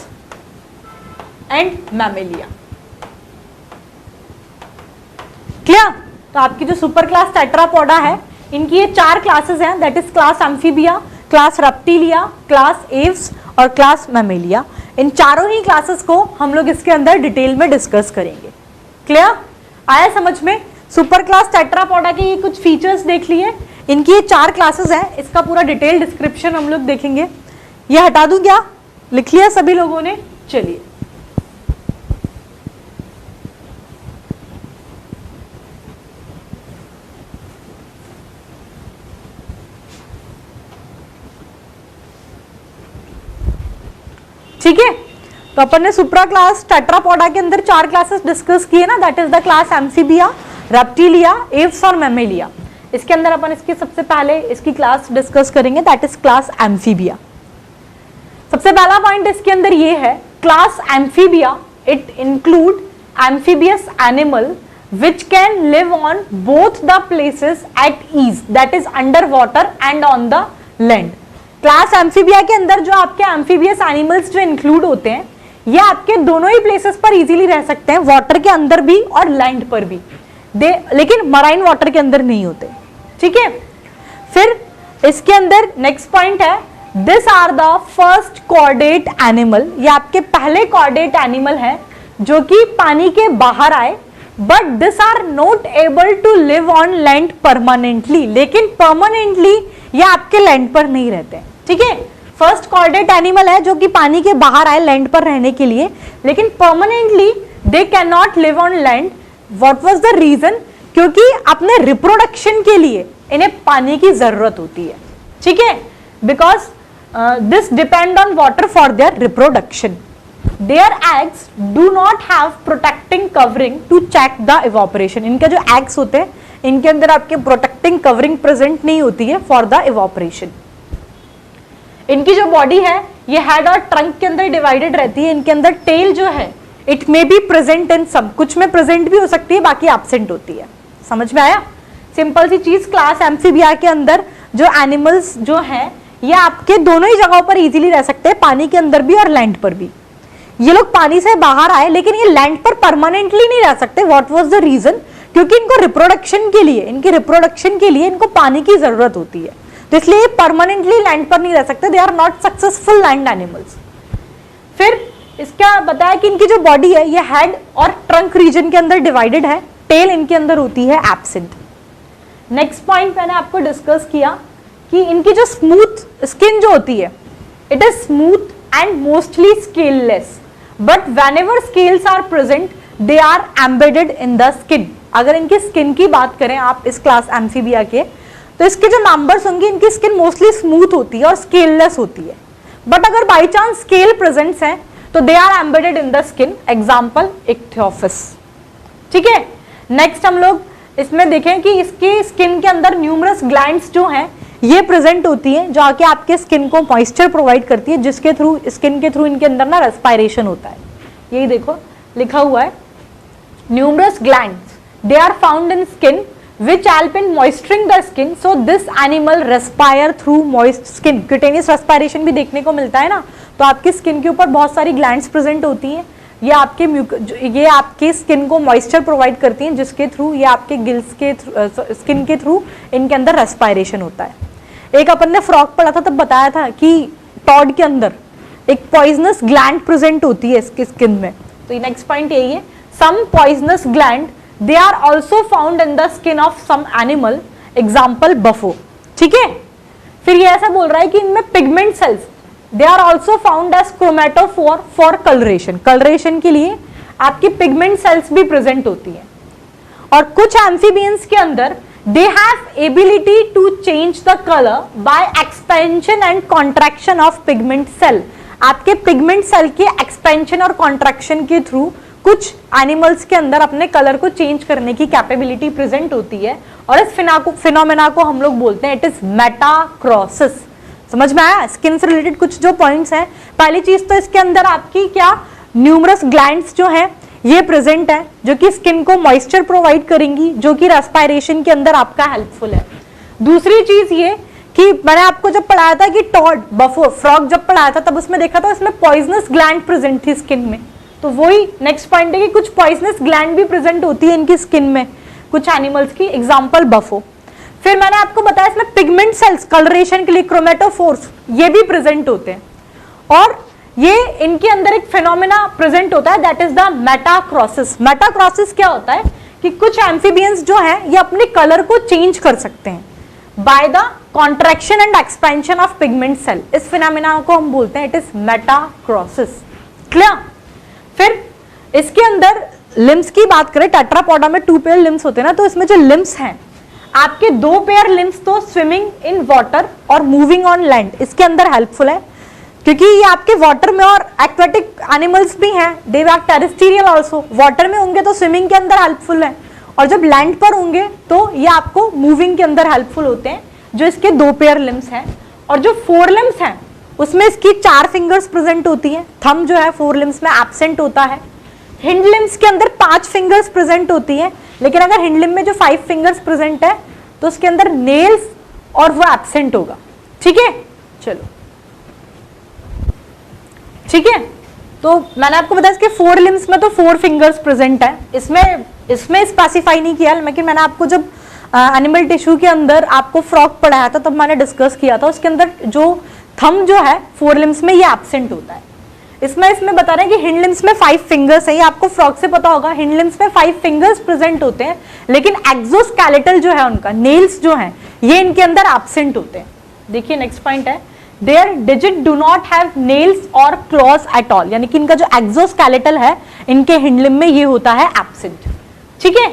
and Mammalia. Clear? तो आपकी जो सुपर क्लास टेट्रापोडा है इनकी ये 4 क्लासेस हैं, that is class amphibia, class reptilia, class Aves और क्लास मैमेलिया। इन चारों ही क्लासेस को हम लोग इसके अंदर डिटेल में डिस्कस करेंगे। क्लियर? आया समझ में? सुपर क्लास टेट्रापोडा के ये कुछ फीचर्स देख लिए, इनकी ये 4 क्लासेस हैं, इसका पूरा डिटेल डिस्क्रिप्शन हम लोग देखेंगे। ये हटा दूं क्या? लिख लिया सभी लोगों ने? चलिए ठीक है। तो अपन ने सुप्रा क्लास टेट्रापोडा के अंदर 4 क्लासेस डिस्कस किए ना, that is the class amphibia, reptilia, Aves और मैमेलिया। इसके अंदर अपन इसके सबसे पहले इसकी क्लास डिस्कस करेंगे, दैट इज क्लास एम्फीबिया। सबसे पहला पॉइंट इसके अंदर ये है, class amphibia it include amphibious animal which can live on both the places at ease, that is under water and on the land। Class amphibia के अंदर जो आपके एम्फीबियस एनिमल्स जो इंक्लूड होते हैं ये आपके दोनों ही प्लेसेस पर इजीली रह सकते हैं, वाटर के अंदर भी और लैंड पर भी, लेकिन मराइन वाटर के अंदर नहीं होते। ठीक है। फिर इसके अंदर नेक्स्ट पॉइंट है, this are the first chordate animal, ये आपके पहले कॉर्डेट एनिमल है जो कि पानी के बाहर आए, but this are not able to live on land permanently, लेकिन परमानेंटली ये आपके लैंड पर नहीं रहते। ठीक है। फर्स्ट कॉर्डेट एनिमल है जो कि पानी के बाहर आए लैंड पर रहने के लिए, लेकिन permanently they can not live on land. What was the reason? क्योंकि अपने रिप्रोडक्शन के लिए इन्हें पानी की जरूरत होती है। ठीक है। Because this depend on water for their reproduction. Their eggs do not have protecting covering to check the evaporation। इनके जो eggs होते हैं इनके अंदर आपके protecting covering present नहीं होती है for the evaporation। इनकी जो बॉडी है ये हेड और ट्रंक के अंदर डिवाइडेड रहती है। इनके अंदर टेल जो है it may be present in some, कुछ में प्रेजेंट भी हो सकती है, बाकी एब्सेंट होती है। समझ में आया? सिंपल सी चीज, क्लास एम्फीबिया के अंदर जो एनिमल्स जो हैं ये आपके दोनों ही जगहों पर इजीली रह सकते हैं, पानी के अंदर भी और लैंड पर भी। ये लोग पानी से बाहर आए लेकिन ये लैंड पर परमानेंटली नहीं रह सकते। What was the reason? क्योंकि इनको रिप्रोडक्शन के लिए, इनके रिप्रोडक्शन के लिए इनको पानी की जरूरत होती है, तो इसलिए ये परमानेंटली लैंड पर नहीं रह सकते। They are not successful land animals. फिर इसका बताया कि इनकी जो बॉडी है ये हेड और ट्रंक रीजन के अंदर डिवाइडेड है, टेल इनके अंदर होती है एब्सेंट। नेक्स्ट पॉइंट मैंने आपको डिस्कस किया कि इनकी जो स्मूथ स्किन जो होती है it is smooth and mostly scaleless, but whenever scales are present they are embedded in the skin। अगर इनकी स्किन की बात करें आप इस क्लास एम्फीबिया के, तो इसके जो मेंबर्स होंगे इनकी स्किन मोस्टली स्मूथ होती है और स्केललेस होती है, बट अगर बाई चांस स्केल प्रेजेंट्स हैं तो they are embedded in the skin. Example ichthyophis. ठीक है। नेक्स्ट हम लोग इसमें देखें कि इसकी स्किन के अंदर न्यूमरस ग्लैंड्स जो हैं ये प्रेजेंट होती है जो आके आपके स्किन को मॉइस्चर प्रोवाइड करती है, जिसके थ्रू स्किन के थ्रू इनके अंदर ना रेस्पिरेशन होता है। यही देखो लिखा हुआ है, numerous glands they are found in skin which help in moisturizing the skin, so this animal respire through moist skin. cutaneous respiration भी देखने को मिलता है ना, तो आपकी स्किन के ऊपर बहुत सारी ग्लैंड्स प्रेजेंट होती हैं, ये आपके स्किन को मॉइस्चर प्रोवाइड करती हैं, जिसके थ्रू ये आपके गिल्स के स्किन के थ्रू इनके अंदर रेस्पायरेशन होता है। एक अपन ने फ्रॉग पढ़ा था, तब बताया था कि टॉड के अंदर एक पॉइजनस ग्लैंड प्रेजेंट होती है इसके स्किन में। तो नेक्स्ट पॉइंट यही है, some poisonous gland they are also found in the skin of some animal, example bufo. ठीक है, फिर ये ऐसा बोल रहा है कि इनमें pigment cells they are also found as chromatophore for colouration, colouration के लिए आपकी पिगमेंट सेल्स भी प्रेजेंट होती है। और कुछ एम्फीबियंस के अंदर they have ability to change the colour by expansion and contraction of pigment cell. आपके पिगमेंट सेल के एक्सपेंशन और कॉन्ट्रैक्शन के थ्रू कुछ एनिमल्स के अंदर अपने कलर को चेंज करने की कैपेबिलिटी प्रेजेंट होती है, और इस फिनोमेना को हम लोग बोलते हैं इट इज मेटाक्रॉसिस। समझ में आया? स्किन से रिलेटेड कुछ जो पॉइंट्स हैं, पहली चीज तो इसके अंदर आपकी क्या न्यूमरस ग्लैंड्स जो हैं ये प्रेजेंट है, जो कि स्किन को मॉइस्चर प्रोवाइड करेंगी, जो कि रेस्पायरेशन के अंदर आपका हेल्पफुल है। दूसरी चीज ये कि मैंने आपको जब पढ़ाया था कि टॉड बफो फ्रॉग जब पढ़ाया था, तब उसमें देखा था इसमें पॉइजनस ग्लैंड प्रेजेंट थी स्किन में, तो वही नेक्स्ट पॉइंट है कि कुछ पॉइजनस ग्लैंड भी प्रेजेंट होती है इनकी स्किन में, कुछ एनिमल्स की, एग्जांपल बफो। फिर मैंने आपको बताया इसमें पिगमेंट सेल्स कलरेशन के लिए क्रोमेटोफोर्स ये भी प्रेजेंट होते हैं, और ये इनके अंदर एक फिनोमेना प्रेजेंट होता है दैट इज द मेटाक्रॉसिस। मेटाक्रॉसिस क्या होता है कि कुछ एम्फीबियंस जो हैं ये अपने कलर को चेंज कर सकते हैं by the contraction and expansion of pigment cell. इस फिनोमेना को हम बोलते हैं इट इज मेटाक्रॉसिस। क्लियर? फिर इसके अंदर लिम्स की बात करें, टेट्रापोडा में 2 पेयर लिम्स होते हैं ना, तो इसमें जो लिम्स हैं आपके 2 पेयर लिम्स तो स्विमिंग इन वाटर और मूविंग ऑन लैंड इसके अंदर हेल्पफुल है, क्योंकि ये आपके वाटर में और एक्वेटिक एनिमल्स भी हैं, they are terrestrial also, water में होंगे तो स्विमिंग के अंदर हेल्पफुल है, और जब लैंड पर होंगे तो ये आपको मूविंग के अंदर हेल्पफुल होते हैं, जो इसके 2 पेयर लिम्स हैं। और जो 4 लिम्स हैं उसमें इसकी 4 फिंगर्स प्रेजेंट होती है, थंब जो है 4 लिम्स में एब्सेंट होता है। हिंड लिम्स के अंदर 5 फिंगर्स प्रेजेंट होती है, लेकिन अगर हिंड लिम्ब में जो 5 फिंगर्स प्रेजेंट है तो उसके अंदर नेल्स और वो एब्सेंट होगा। ठीक है, चलो ठीक है, तो मैंने आपको बताया इसके 4 लिम्स में तो 4 फिंगर्स प्रेजेंट है, इसमें स्पेसिफाई नहीं किया, लेकिन मैंने आपको जब एनिमल टिश्यू के अंदर आपको फ्रॉग पढ़ाया था तब मैंने डिस्कस किया था, उसके अंदर जो थंब जो है 4 लिम्स में ये एब्सेंट होता है। इसमें बता रहे हैं कि हिंड लिम्स में 5 फिंगर्स है, ये आपको फ्रॉग से पता होगा, हिंड लिम्स में 5 फिंगर्स प्रेजेंट होते हैं, लेकिन एक्सोस्केलेटल जो है उनका नेल्स जो है ये इनके अंदर एब्सेंट होते हैं। देखिए नेक्स्ट पॉइंट है, their digit do not have nails और क्लॉज एट ऑल, यानी कि इनका जो एक्सोस्केलेटल है इनके हिंड लिम्ब में ये होता है एब्सेंट। ठीक है,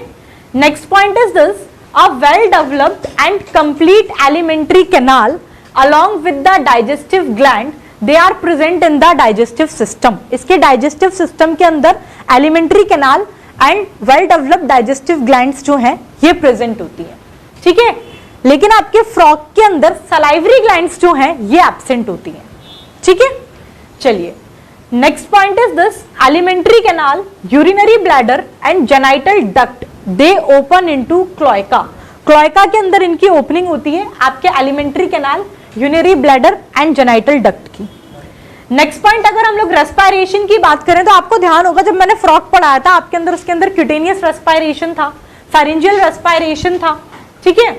next point is this, a well developed and complete alimentary canal along with the digestive gland they are present in the digestive system। इसके digestive system के अंदर alimentary canal and well developed digestive glands जो हैं ये present होती है। ठीक है, लेकिन आपके frog के अंदर salivary glands जो हैं ये absent होती हैं। ठीक है, चलिए next point is this, alimentary canal, urinary bladder and genital duct they open into cloaca। Cloaca के अंदर इनकी ओपनिंग होती है आपके alimentary canal, urinary bladder and genital duct की। नेक्स्ट पॉइंट, अगर हम लोग रेस्पायरेशन की बात करें तो आपको ध्यान होगा जब मैंने फ्रॉग पढ़ाया था आपके अंदर, उसके अंदर क्यूटेनियस रेस्पायरेशन था, फेरेंजियल रेस्पायरेशन था, ठीक है,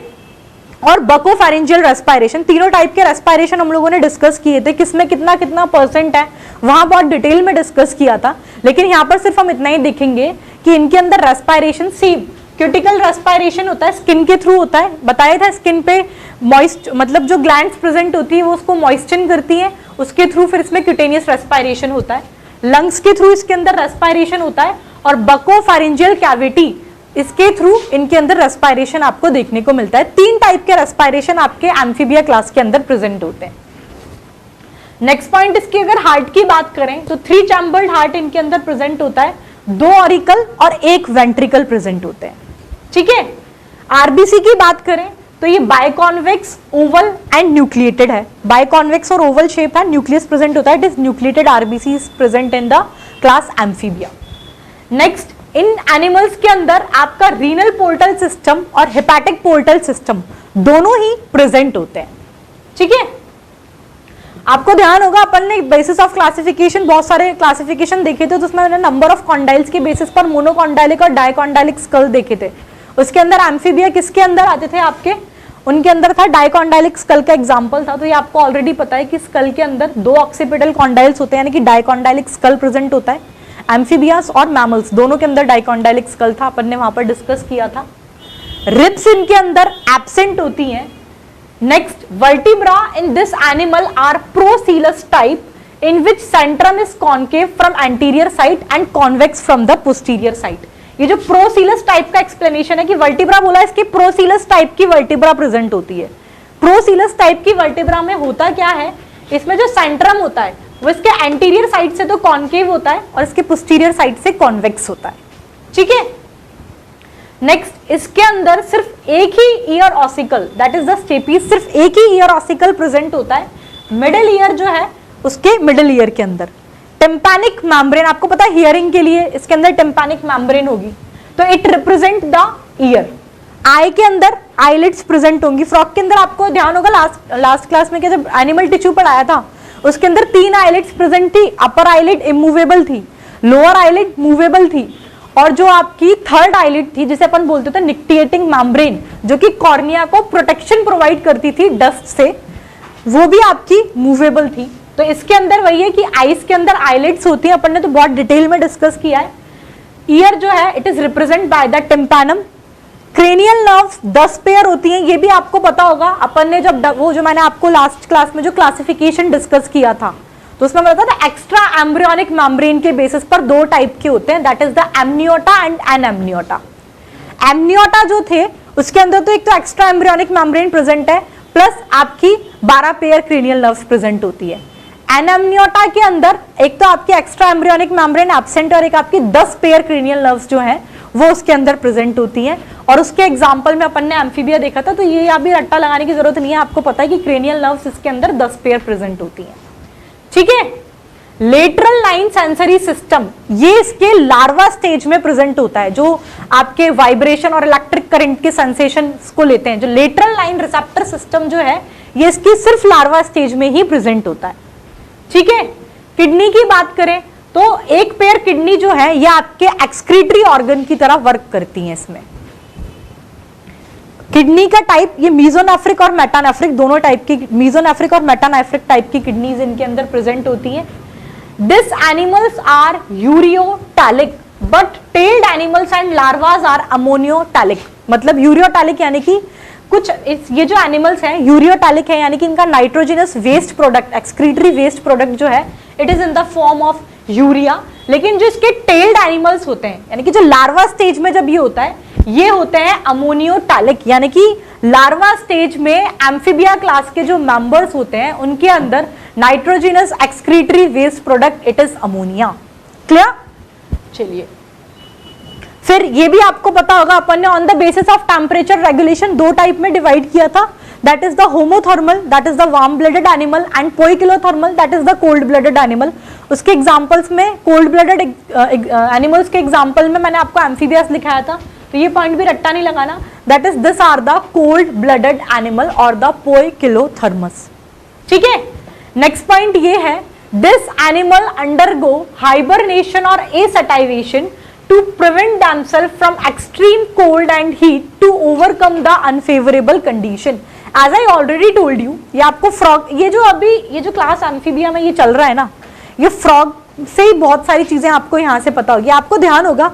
और बको फेरेंजियल रेस्पायरेशन, तीनों टाइप के रेस्पायरेशन हम लोगों ने डिस्कस किए थे, किसमें कितना कितना परसेंट है वहां बहुत डिटेल में डिस्कस किया था। लेकिन यहाँ पर सिर्फ हम इतना ही देखेंगे कि इनके अंदर रेस्पायरेशन सेम क्यूटिकल रेस्पायरेशन होता है, स्किन के थ्रू होता है, बताया था स्किन पे मॉइस्ट मतलब जो ग्लैंड्स प्रेजेंट होती है वो उसको मॉइस्चन करती है, उसके थ्रू फिर इसमें क्यूटेनियस रेस्पायरेशन होता है, लंग्स के थ्रू इसके अंदर रेस्पायरेशन होता है, और बको फेरेंजियल कैविटी इसके थ्रू इनके अंदर रेस्पायरेशन आपको देखने को मिलता है। 3 टाइप के रेस्पायरेशन आपके एम्फीबिया क्लास के अंदर प्रेजेंट होते हैं। नेक्स्ट पॉइंट, इसकी अगर हार्ट की बात करें तो 3 चैम्बर्ड हार्ट इनके अंदर प्रेजेंट होता है, 2 ऑरिकल और 1 वेंट्रिकल प्रेजेंट होते हैं। ठीक है, आरबीसी की बात करें तो ये बायकॉन्वेक्स, ओवल एंड न्यूक्लिएटेड है, बायकॉन्वेक्स और ओवल शेप है, न्यूक्लियस प्रेजेंट होता है, it is nucleated RBC is present in the class amphibia. Next, in animals के अंदर आपका रीनल पोर्टल सिस्टम और हेपेटिक पोर्टल सिस्टम दोनों ही प्रेजेंट होते हैं, ठीक है। आपको ध्यान होगा अपन ने बेसिस ऑफ क्लासिफिकेशन बहुत सारे क्लासिफिकेशन देखे थे, तो उसमें मैंने नंबर ऑफ कॉन्डाइल्स के बेसिस पर मोनोकॉन्डाइलिक और डाइकॉन्डाइलिक स्कल देखे थे। उसके अंदर एम्फीबिया किसके अंदर आते थे आपके, उनके अंदर था डाइकॉन्डाइलिक स्कल का एग्जांपल था। तो ये आपको ऑलरेडी पता है कि स्कल के अंदर 2 ऑक्सीपिटल कॉन्डाइल्स होते हैं, यानी कि डाइकॉन्डाइलिक स्कल प्रेजेंट होता है। एम्फीबियास और मैमल्स दोनों के अंदर डाइकॉन्डाइलिक स्कल था, अपन ने वहां पर डिस्कस किया था। रिब्स इनके अंदर एब्सेंट होती हैं। Next, vertebra in this animal are procoelous type in which centrum is concave from anterior side and convex from the posterior side. ये जो प्रोसीलस टाइप का एक्सप्लेनेशन है कि वर्टिब्रा बोला, इसकी प्रोसीलस टाइप की वर्टिब्रा प्रेजेंट होती है। प्रोसीलस टाइप की वर्टिब्रा में होता क्या है, इसमें जो सेंट्रम होता है वो इसके एंटीरियर साइड से तो कॉन्केव होता है और इसके पोस्टीरियर साइड से कॉन्वेक्स होता है, ठीक है। नेक्स्ट, इसके अंदर सिर्फ एक ही ear ossicle, that is the stapes, सिर्फ एक ही ईयर ऑसिकल प्रेजेंट होता है। मिडिल ईयर जो है उसके मिडिल ईयर के अंदर टिम्पैनिक मेम्ब्रेन, आपको पता है हियरिंग के लिए इसके अंदर टिम्पैनिक मेम्ब्रेन होगी, तो इट रिप्रेजेंट द ईयर। आई के अंदर आईलिड्स प्रेजेंट होंगी। फ्रॉग के अंदर आपको ध्यान होगा लास्ट क्लास में जब एनिमल टिश्यू पढ़ाया था उसके अंदर 3 आईलिड्स प्रेजेंट थी। अपर आईलिड इमूवेबल थी, लोअर आईलिड मूवेबल थी, और जो आपकी थर्ड आईलिड थी जिसे अपन बोलते थे निक्टिएटिंग मेम्ब्रेन, जो कि कॉर्निया को प्रोटेक्शन प्रोवाइड करती थी डस्ट से, वो भी आपकी मूवेबल थी। तो इसके अंदर वही है कि आईज के अंदर आईलिड्स होती है, अपन ने तो बहुत डिटेल में डिस्कस किया है। ईयर जो है it is represent by the tympanum. Cranial nerves 10 pair होती हैं, ये भी आपको पता होगा। अपन ने जब वो जो मैंने आपको लास्ट क्लास में जो क्लासिफिकेशन डिस्कस किया था तो उसमें बताया था एक्स्ट्रा एम्ब्रियोनिक मेम्ब्रेन के बेसिस पर 2 टाइप के होते हैं, that is the amniota and anamniota. Amniota जो थे उसके अंदर तो एक तो एक्स्ट्रा एम्ब्रियोनिक मेम्ब्रेन प्रेजेंट है, प्लस आपकी 12 पेयर क्रेनियल नर्व्स प्रेजेंट होती है। एनेमनियोटा के अंदर एक तो आपकी एक्स्ट्रा एम्ब्रियोनिक मेम्ब्रेन एब्सेंट और एक आपकी 10 पेयर क्रेनियल नर्व्स जो हैं वो उसके अंदर प्रेजेंट होती हैं। और उसके एग्जांपल में अपन ने एम्फीबिया देखा था, तो ये अभी रट्टा लगाने की जरूरत नहीं है, आपको पता है कि क्रेनियल नर्व्स इसके अंदर 10 पेयर प्रेजेंट होती हैं, ठीक है। लेटरल लाइन सेंसरी सिस्टम ये इसके लार्वा स्टेज में प्रेजेंट होता है, जो आपके वाइब्रेशन और इलेक्ट्रिक करंट के सेंसेशन को लेते हैं। जो लेटरल लाइन रिसेप्टर सिस्टम जो है ये इसकी सिर्फ लार्वा स्टेज में ही प्रेजेंट होता है, ठीक है। किडनी की बात करें तो एक पेयर किडनी जो है ये आपके एक्सक्रीटरी ऑर्गन की तरह वर्क करती है। इसमें किडनी का टाइप ये मीजोनेफ्रिक और मेटानेफ्रिक दोनों टाइप की, मीजोनेफ्रिक और मेटानेफ्रिक टाइप की किडनीज इनके अंदर प्रेजेंट होती हैं। This animals are ureotelic but tailed animals and larvas are ammonotelic. मतलब यूरियोटैलिक यानी कि कुछ ये जो एनिमल्स हैं यूरियोटैलिक है, यानी कि इनका nitrogenous waste product, excretory waste product जो है it is in the form of urea. लेकिन जो इसके टेल्ड एनिमल्स होते हैं, यानी कि जो लार्वा स्टेज में जब ये होता है, ये होते हैं अमोनियोटैलिक, यानी कि लार्वा स्टेज में एम्फीबिया क्लास के जो मेंबर्स होते हैं उनके अंदर nitrogenous excretory waste product it is ammonia. Clear? चलिए, फिर ये भी आपको पता होगा अपन ने on the basis of temperature regulation 2 type में डिवाइड किया था, that is the homeothermal, that is the warm blooded animal, and poikilothermal, that is the cold blooded animal. उसके एग्जांपल्स में कोल्ड ब्लडेड एनिमल्स के एग्जांपल में मैंने आपको एम्फीबियस लिखाया था, तो ये पॉइंट भी रट्टा नहीं लगाना, that is this are the cold blooded animal और द पोइकिलोथर्मस, ठीक है। नेक्स्ट पॉइंट ये है, दिस एनिमल अंडरगो हाइबरनेशन और एसटाइवेशन to prevent themselves from extreme cold and heat to overcome the unfavorable condition. As I already told you, ये आपको फ्रॉग, ये जो क्लास एम्फीबिया में ये चल रहा है ना, ये फ्रॉग से ही बहुत सारी चीजें आपको यहाँ से पता होगी। आपको ध्यान होगा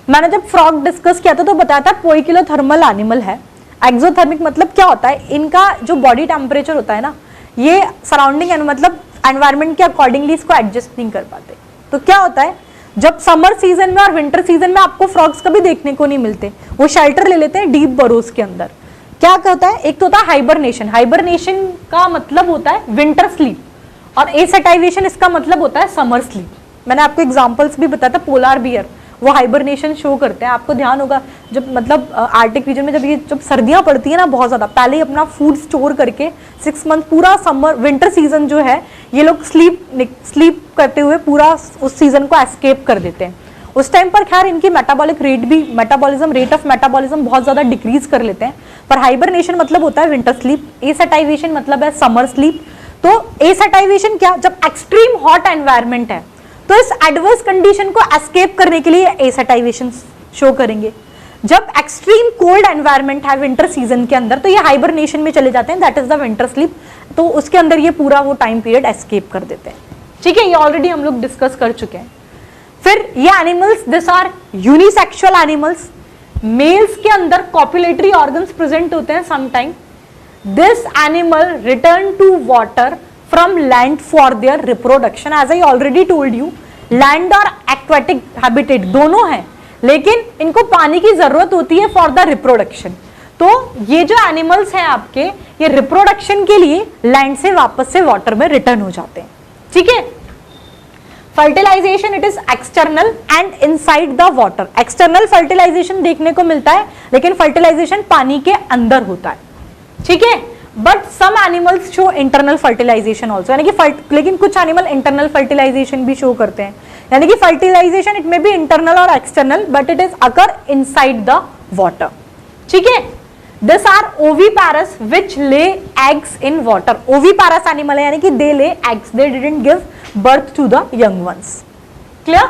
मैंने जब फ्रॉग डिस्कस किया था तो बताया था पोइकिलोथर्मल एनिमल है। एक्सोथर्मिक मतलब क्या होता है, इनका जो बॉडी टेम्परेचर होता है ना, ये सराउंडिंग मतलब एनवायरमेंट के अकॉर्डिंगली इसको एडजस्ट नहीं कर पाते। तो क्या होता है, जब समर सीजन में और विंटर सीजन में आपको फ्रॉग्स कभी देखने को नहीं मिलते, वो शेल्टर ले लेते हैं डीप बरोज के अंदर। क्या होता है, एक तो होता है हाइबरनेशन, हाइबरनेशन का मतलब होता है विंटर स्लीप, और एसटाइवेशन इसका मतलब होता है समर स्लीप। मैंने आपको एग्जांपल्स भी बताया था, पोलार बियर वो हाइबरनेशन शो करते हैं। आपको ध्यान होगा जब मतलब आर्टिक रीजन में जब सर्दियां पड़ती है ना बहुत ज्यादा, पहले ही अपना फूड स्टोर करके 6 मंथ पूरा समर विंटर सीजन जो है ये लोग स्लीप करते हुए पूरा उस सीजन को एस्केप कर देते हैं। उस टाइम पर खैर इनकी मेटाबॉलिक रेट भी, मेटाबॉलिज्म, रेट ऑफ मेटाबॉलिज्म बहुत ज्यादा डिक्रीज कर लेते हैं। पर हाइबरनेशन मतलब होता है विंटर स्लीप, एसेटाइवेशन मतलब है समर स्लीप। तो एसेटाइवेशन क्या, जब एक्सट्रीम हॉट एनवायरनमेंट है तो इस एडवर्स कंडीशन को एस्केप करने के लिए एसेटाइवेशन शो करेंगे। जब एक्सट्रीम कोल्ड एनवायरनमेंट है विंटर सीजन के अंदर तो ये हाइबरनेशन में चले जाते हैं, that is the winter sleep. तो उसके अंदर ये पूरा वो टाइम पीरियड एस्केप कर देते हैं। ठीक है, ये ऑलरेडी हम लोग डिस्कस कर चुके हैं। फिर ये animals, this are unisexual animals, males के अंदर कॉपुलेटरी ऑर्गन्स प्रेजेंट होते हैं sometime. This animal return to water from land for their reproduction. As I already told you, land और एक्वेटिक हैबिटेट दोनों हैं, लेकिन इनको पानी की जरूरत होती है फॉर द रिप्रोडक्शन। तो ये जो एनिमल्स हैं आपके, ये रिप्रोडक्शन के लिए लैंड से वापस से वाटर में रिटर्न हो जाते हैं। ठीक है, fertilization it is external and inside the water. External fertilization देखने को मिलता है, लेकिन फर्टिलाइजेशन पानी के अंदर होता है। ठीक है, but some animals show internal fertilization also, यानी कि लेकिन कुछ एनिमल इंटरनल फर्टिलाइजेशन भी शो करते हैं। यानी कि fertilization it may be internal और external, but it is occur inside the water. ठीक है, this are oviparous which lay eggs in water. Oviparous animal है, यानी कि they lay eggs, they didn't give birth to the young ones. Clear?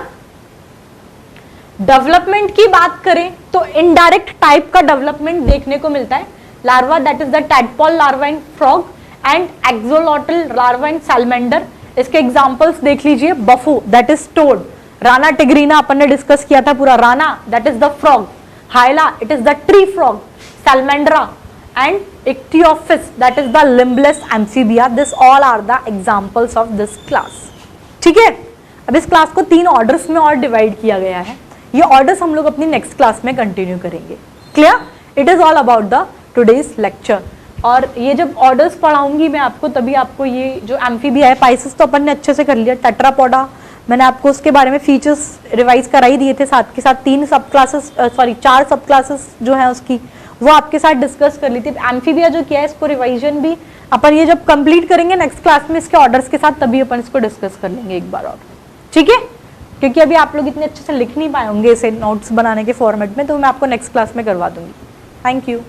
Development की बात करें तो इनडायरेक्ट टाइप का डेवलपमेंट देखने को मिलता है। Larva, that is the tadpole larva in frog, and axolotl larva in salamander. इसके एग्जांपल्स देख लीजिए, bufo that is toad, rana tigrina अपन ने डिस्कस किया था पूरा, rana that is the frog, hyla it is the tree frog, salamandra and Ichthyophis that is the limbless amphibia. This all are the examples of this class. ठीक है, अब इस क्लास को 3 ऑर्डर्स में और डिवाइड किया गया है। ये ऑर्डर्स हम लोग अपनी नेक्स्ट क्लास में कंटिन्यू करेंगे। Clear? It is all about the today's lecture. और ये जब ऑर्डर्स पढ़ाऊंगी मैं आपको, तभी आपको ये जो एम्फीबिया है, पाइसेस तो अपन ने अच्छे से कर लिया, टेट्रापोडा मैंने आपको उसके बारे में फीचर्स रिवाइज करा ही दिए थे, साथ के साथ 4 सब क्लासेस जो है उसकी वो आपके साथ डिस्कस कर ली थी। एम्फीबिया जो किया है इसको रिवाइजन भी अपन ये जब कंप्लीट करेंगे नेक्स्ट क्लास में इसके ऑर्डर्स के साथ, तभी अपन इसको डिस्कस कर लेंगे एक बार और। ठीक है, क्योंकि अभी आप लोग इतने अच्छे से लिख नहीं पाए होंगे इसे नोट्स बनाने के फॉर्मेट में, तो मैं आपको नेक्स्ट क्लास में करवा दूंगी। Thank you.